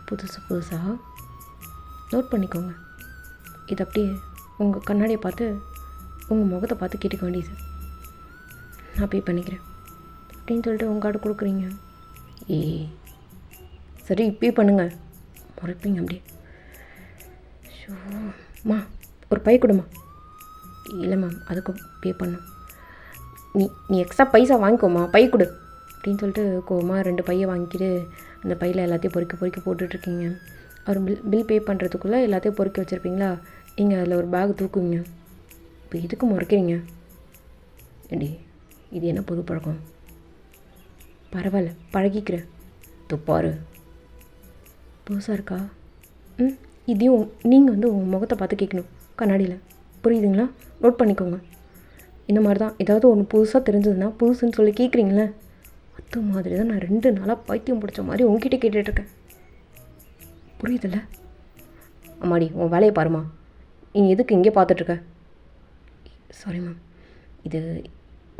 புதுசாக நோட் பண்ணிக்கோங்க. இது அப்படியே உங்கள் கண்ணாடியை பார்த்து உங்கள் முகத்தை பார்த்து கேட்டுக்க வேண்டியது. நான் பே பண்ணிக்கிறேன் அப்படின்னு சொல்லிட்டு உங்கள் கார்டு கொடுக்குறீங்க. ஏய், சரி பே பண்ணுங்கள், முறைப்பீங்க அப்படியே. ஷோம்மா, ஒரு பை கொடுமா. இல்லை மேம், அதுக்கு பே பண்ணும். நீ எக்ஸ்ட்ரா பைசா வாங்கிக்கோமா, பை கொடு அப்படின்னு சொல்லிட்டு கோவமாக 2 பையை வாங்கிக்கிட்டு அந்த பையில் எல்லாத்தையும் பொறுக்கி போட்டுட்ருக்கீங்க. அவர் பில் பே பண்ணுறதுக்குள்ளே எல்லாத்தையும் பொறுக்கி வச்சுருப்பீங்களா, நீங்கள் அதில் ஒரு பேக் தூக்குவீங்க. இப்போ இதுக்கு முறைக்கிறீங்க ஏண்டி? இது என்ன புது பழக்கம்? பரவாயில்ல, பழகிக்கிறேன். துப்பாரு புதுசாக இருக்கா? இதையும் நீங்கள் வந்து உங்கள் முகத்தை பார்த்து கேட்கணும் கண்ணாடியில், புரியுதுங்களா? நோட் பண்ணிக்கோங்க. இந்த மாதிரி தான் ஏதாவது ஒன்று புதுசாக தெரிஞ்சதுன்னா புதுசுன்னு சொல்லி கேட்குறீங்களே, அது மாதிரி தான் நான் 2 நாளாக பைத்தியம் பிடிச்ச மாதிரி உங்ககிட்ட கேட்டுட்ருக்கேன், புரியுதில்ல? அம்மாடி, உன் வேலையை பாருமா, நீ எதுக்கு இங்கே பார்த்துட்ருக்க? சாரி மேம், இது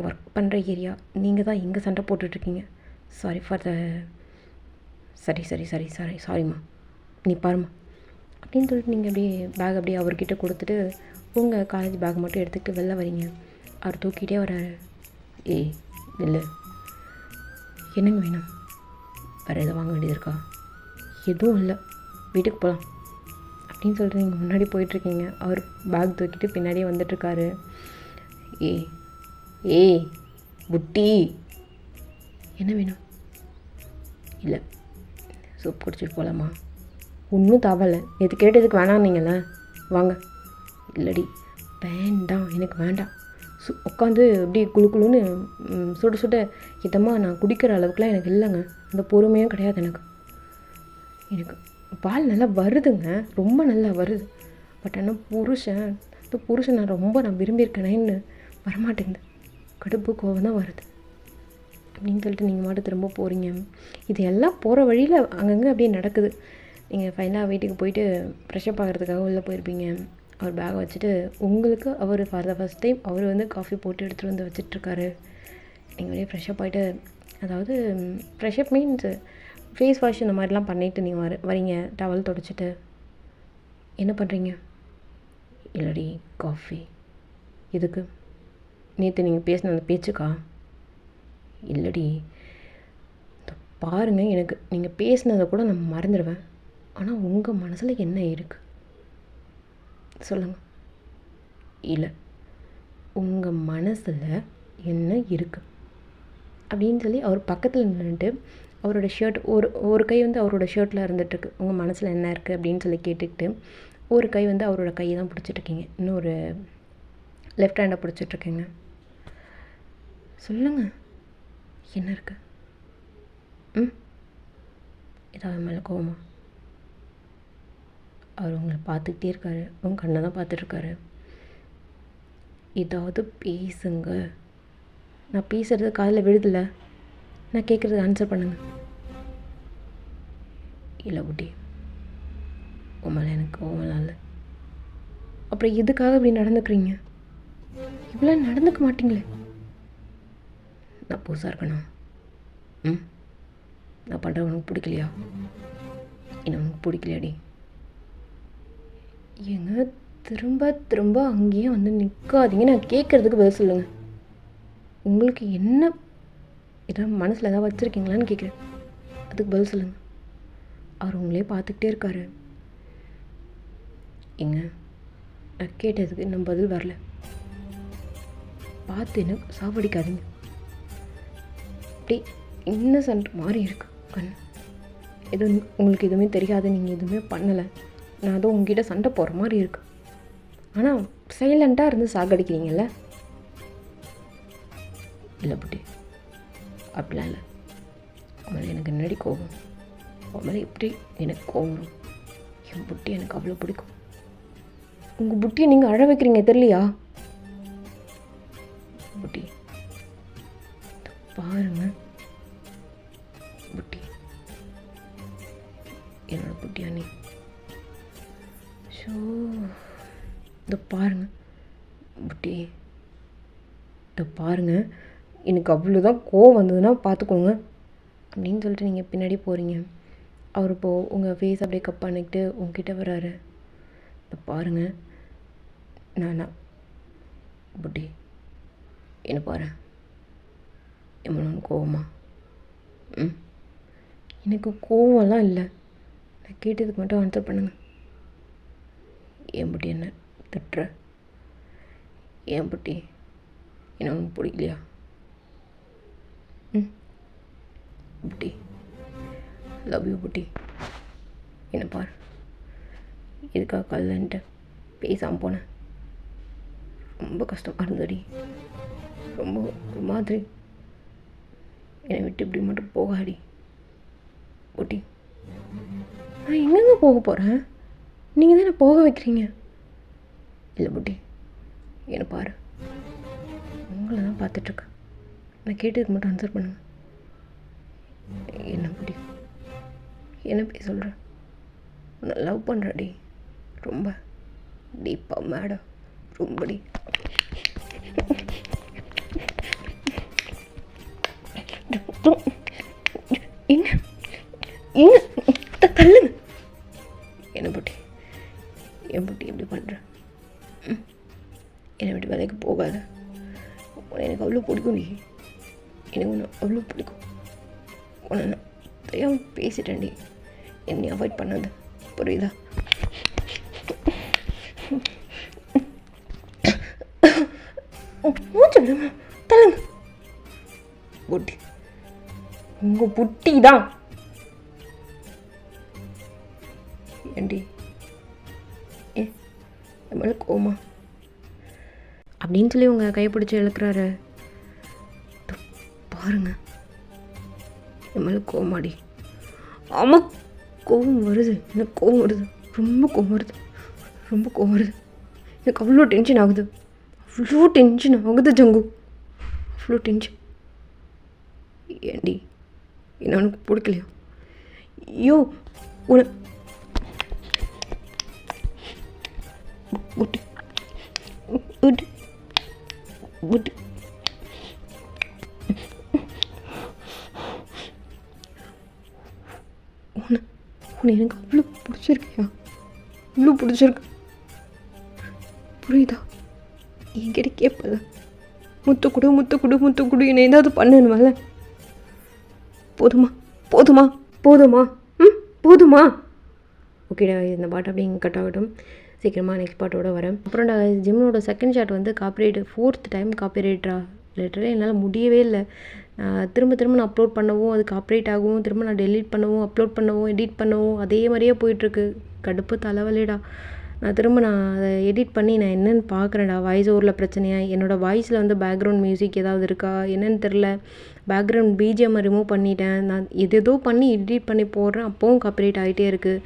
ஒர்க் பண்ணுற ஏரியா, நீங்கள் தான் இங்கே சண்டை போட்டுட்ருக்கீங்க. சாரி ஃபார் த சாரிம்மா, நீ பாருமா அப்படின்னு சொல்லிட்டு நீங்கள் அப்படியே பேக் அப்படியே அவர்கிட்ட கொடுத்துட்டு உங்கள் காலேஜ் பேக் மட்டும் எடுத்துக்கிட்டு வெளில வரீங்க. அவர் தூக்கிட்டே வராரு. ஏய் இல்லை, என்னங்க வேணும்? வேறு எதாவது வாங்க வேண்டியது இருக்கா? எதுவும் இல்லை, வீட்டுக்கு போகலாம் அப்படின்னு சொல்லிட்டு நீங்கள் முன்னாடி போயிட்டுருக்கீங்க. அவர் பேக் தூக்கிட்டு பின்னாடியே வந்துட்டுருக்காரு. ஏய் புட்டி, என்ன வேணும்? இல்லை, சூப் குடிச்சிட்டு போகலாமா? ஒன்றும் தவலை, நேற்று கேட்டதுக்கு வேணான்னீங்கள, வாங்க. இல்லடி, வேண்டாம், எனக்கு வேண்டாம். உட்காந்து அப்படியே குழுன்னு சுட இதமாக நான் குடிக்கிற அளவுக்குலாம் எனக்கு இல்லைங்க, அந்த பொறுமையும் கிடையாது எனக்கு. பால் நல்லா வருதுங்க, ரொம்ப நல்லா வருது. பட் ஆனால் புருஷன் நான் விரும்பியிருக்கேனேன்னு வரமாட்டேங்குது, கடுப்பு கோவம் தான் வருது அப்படின்னு சொல்லிட்டு நீங்கள் மட்டும் திரும்ப போகிறீங்க. இது எல்லாம் போகிற வழியில் அங்கங்கே அப்படியே நடக்குது. நீங்கள் ஃபைனலாக வீட்டுக்கு போயிட்டு ஃப்ரெஷ்அப் ஆகிறதுக்காக உள்ளே போயிருப்பீங்க. அவர் பேக்கை வச்சுட்டு உங்களுக்கு அவர் ஃபார் த ஃபஸ்ட் டைம் அவர் வந்து காஃபி போட்டு எடுத்துகிட்டு வந்து வச்சிட்ருக்காரு. நீங்கள் அப்படியே ஃப்ரெஷ்அப் ஆகிட்டு, அதாவது ஃப்ரெஷ்அப் மீன்ஸ் ஃபேஸ் வாஷ் இந்த மாதிரிலாம் பண்ணிவிட்டு நீங்கள் வரீங்க டவல் துடைச்சிட்டு. என்ன பண்ணுறீங்க? இல்லடி, காஃபி. எதுக்கு? நேற்று நீங்கள் பேசின அந்த பேச்சுக்கா? இல்லடி, பாருங்கள், எனக்கு நீங்கள் பேசினதை கூட நான் மறந்துடுவேன், ஆனால் உங்கள் மனசில் என்ன இருக்குது சொல்லுங்கள். இல்லை, உங்கள் மனசில் என்ன இருக்குது அப்படின்னு சொல்லி அவர் பக்கத்தில் நின்றுட்டு அவரோட ஷர்ட் ஒரு கை வந்து அவரோட ஷர்ட்டில் இருந்துகிட்ருக்கு. உங்கள் மனசில் என்ன இருக்குது அப்படின்னு சொல்லி கேட்டுக்கிட்டு ஒரு கை வந்து அவரோட கையை தான் பிடிச்சிட்ருக்கீங்க, இன்னொரு லெஃப்ட் ஹேண்டை பிடிச்சிட்ருக்கீங்க. சொல்லுங்கள், என்ன இருக்குது? ஏதாவது மேலே கோவமா? அவர் உங்களை பார்த்துக்கிட்டே இருக்காரு, உங்கள் கண்ணை தான் பார்த்துட்ருக்காரு. ஏதாவது பேசுங்க, நான் பேசுகிறது காதில் விழுதில்ல, நான் கேட்குறதுக்கு ஆன்சர் பண்ணுங்கள். இல்லை குட்டி, உங்களை எனக்கு கோவம்லாம் இல்லை. அப்புறம் எதுக்காக இப்படி நடந்துக்கிறீங்க? இவ்வளோ நடந்துக்க மாட்டீங்களே. நான் புதுசாக இருக்கணும். நான் பண்ணுறது உனக்கு பிடிக்கலையா? என்ன உனக்கு பிடிக்கலையாடி? ஏங்க திரும்ப திரும்ப அங்கேயே வந்து நிற்காதீங்க, நான் கேட்குறதுக்கு பதில் சொல்லுங்கள். உங்களுக்கு என்ன ஏதாவது மனசில் ஏதாவது வச்சுருக்கீங்களான்னு கேட்குறேன், அதுக்கு பதில் சொல்லுங்கள். அவர் உங்களே பார்த்துக்கிட்டே இருக்காரு. ஏங்க, நான் கேட்டதுக்கு இன்னும் பதில் வரல, பார்த்து என்ன சாவடிக்காதீங்க. அப்படி இன்னசென்ட் மாதிரி இருக்கு கண். எதுவும் உங்களுக்கு எதுவுமே தெரியாது, நீங்கள் எதுவுமே பண்ணலை, நான் அதுவும் உங்ககிட்ட சண்டை போடுற மாதிரி இருக்கு. ஆனால் சைலண்ட்டாக இருந்து சாகடிக்கிறீங்கல்ல. இல்லை புட்டி, அப்படிலாம் இல்லை. அவளை எனக்கு என்னடி கோபம்? அவளை எப்படி எனக்கு கோபம் வரும்? என் புட்டி எனக்கு அவ்வளோ பிடிக்கும். உங்கள் புட்டியை நீங்கள் அழ வைக்கிறீங்க தெரியலையா? புட்டி, பாருங்க புட்டி, என்னோட புட்டியா நீ. ஷோ இதை பாருங்க புட்டி, இதை பாருங்க, எனக்கு அவ்வளோதான் கோவம் வந்ததுன்னா பார்த்துக்கோங்க அப்படின்னு சொல்லிட்டு நீங்கள் பின்னாடி போகிறீங்க. அவர் இப்போது உங்கள் ஃபேஸ் அப்படியே கப் பண்ணிக்கிட்டு உங்ககிட்ட வர்றாரு. இப்போ பாருங்கள், நான் புட்டி என்ன பாரு, எவ்வளோ கோவமா? எனக்கு கோவம்லாம் இல்லை, நான் கேட்டதுக்கு மட்டும் ஆன்சர் பண்ணுங்க. ஏன் புட்டி என்ன திட்டுற? ஏன் புட்டி என்ன ஒன்றும் பிடிக்கலையா? புட்டி லவ் யூ புட்டி. என்ன பார், எதுக்காக கல்லன்ட்டு பேசாமல் போனேன். ரொம்ப கஷ்டமாக இருந்தடி, ரொம்ப ஒரு மாதிரி. என்னை விட்டு இப்படி மட்டும் போகாடி புட்டி. நான் எங்கெங்க போக போகிறேன்? நீங்கள் தானே போக வைக்கிறீங்க. இல்லை புட்டி, என்னை பாரு, உங்களை தான் பார்த்துட்ருக்கேன். நான் கேட்டதுக்கு மட்டும் ஆன்சர் பண்ணுங்க. என்ன புட்டி, என்ன போய் சொல்கிறேன்? உன்னை லவ் பண்ணுறடி, ரொம்ப டீப்பாக மேடம், ரொம்படி. என்ன என்ன தள்ளுங்க. என்ன புட்டி, என் புட்டி எப்படி பண்ணுற? என்னை விட்டு வேலைக்கு போகாத. உன்னை எனக்கு அவ்வளோ பிடிக்கும். நீ எனக்கு ஒன்று அவ்வளோ பிடிக்கும். உன்னை நான் தெரியாமல் பேசிட்டேன்டி. என்னை அவாய்ட் பண்ணாது, புரியுதா? மூச்சு விடுங்க, தள்ளுங்க. புட்டி, உங்கள் புட்டி தான். ஏண்டி ஏன் மேலே கோமா அப்படின்னு சொல்லி உங்கள் கைப்பிடிச்சி இழுக்கிறாரு. பாருங்க, என் மேலே கோமாடி. ஆமாம், கோவம் வருது, எனக்கு கோவம் வருது, ரொம்ப கோவம் வருது, ரொம்ப கோவம் வருது. எனக்கு அவ்வளோ டென்ஷன் ஆகுது, அவ்வளோ டென்ஷன் ஆகுது ஜங்கு, அவ்வளோ டென்ஷன். ஏண்டி என்ன உனக்கு பிடிக்கலையா? ஐயோ உன புட்டி புட்டி புட்டி உன்னை எனக்கு அவ்வளோ பிடிச்சிருக்கியா? இவ்வளோ பிடிச்சிருக்கு, புரியுதா? என்கிட்ட கேட்பல, முத்து கொடு முத்து கொடு முத்து கொடு, என்னை ஏதாவது பண்ணணுமல்ல. போதுமா போதுமா போதுமா போதுமா? ஓகேடா, இந்த பாட்டு அப்படியே இங்கே கட் ஆகட்டும். சீக்கிரமாக நெக்ஸ்ட் பாட்டோட வரேன். அப்புறம்டா ஜிம்னோட செகண்ட் ஷாட் வந்து காப்பிரைட், 4th டைம் காப்பிரைட்ரா. லிட்டரலி என்னால் முடியவே இல்லை. திரும்ப நான் அப்லோட் பண்ணவும் அது காப்பிரைட் ஆகவும், திரும்ப நான் டெலீட் பண்ணவும், அப்லோட் பண்ணவும், எடிட் பண்ணவும், அதே மாதிரியே போயிட்டுருக்கு. கடுப்பு தலைவலிடா. நான் அதை எடிட் பண்ணி நான் என்னென்னு பார்க்குறேன்டா. வாய்ஸ் ஓவரில் பிரச்சனையா, என்னோடய வாய்ஸில் வந்து பேக்ரவுண்ட் மியூசிக் ஏதாவது இருக்கா என்னென்னு தெரில. பேக்ரவுண்ட் பிஜிஎம்மை ரிமூவ் பண்ணிட்டேன். நான் எதேதோ பண்ணி எடிட் பண்ணி போடுறேன், அப்போவும் காப்பிரைட் ஆகிட்டே இருக்குது.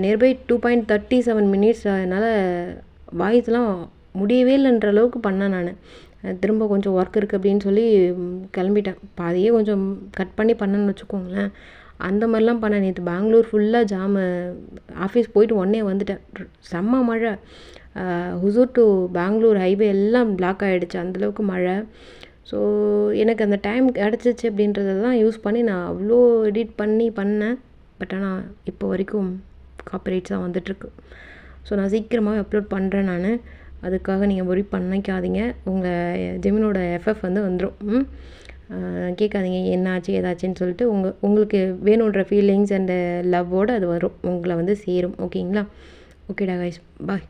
Nearby 2.37 minutes. அதனால் வாய்ஸ்லாம் முடியவே இல்லைன்ற அளவுக்கு பண்ணேன் நான். திரும்ப கொஞ்சம் ஒர்க் இருக்குது அப்படின்னு சொல்லி கிளம்பிட்டேன். பாதியே கொஞ்சம் கட் பண்ணி பண்ணேன்னு வச்சுக்கோங்களேன். அந்த மாதிரிலாம் பண்ணேன். நேற்று பெங்களூர் ஃபுல்லாக ஜாமு. ஆஃபீஸ் போயிட்டு உடனே வந்துட்டேன். செம்ம மழை. ஹுசூர் டு பெங்களூர் ஹைவே எல்லாம் பிளாக் ஆகிடுச்சு, அந்தளவுக்கு மழை. ஸோ எனக்கு அந்த டைம் கிடச்சிச்சு அப்படின்றதெல்லாம் யூஸ் பண்ணி நான் அவ்வளோ எடிட் பண்ணி பண்ணேன். பட் ஆனால் இப்போ வரைக்கும் காப்பிரைட்ஸ் தான் வந்துட்டுருக்கு. ஸோ நான் சீக்கிரமாகவே அப்லோட் பண்ணுறேன் நான். அதுக்காக நீங்கள் ஒரி பண்ணிக்காதீங்க. உங்கள் ஜெமினோட எஃப்எஃப் வந்து வந்துடும். கேட்காதீங்க என்னாச்சு ஏதாச்சுன்னு சொல்லிட்டு. உங்களுக்கு வேணுன்ற ஃபீலிங்ஸ் அண்டு லவ்வோடு அது வரும், உங்களை வந்து சேரும். ஓகேங்களா? ஓகேடா கைஸ், பாய்.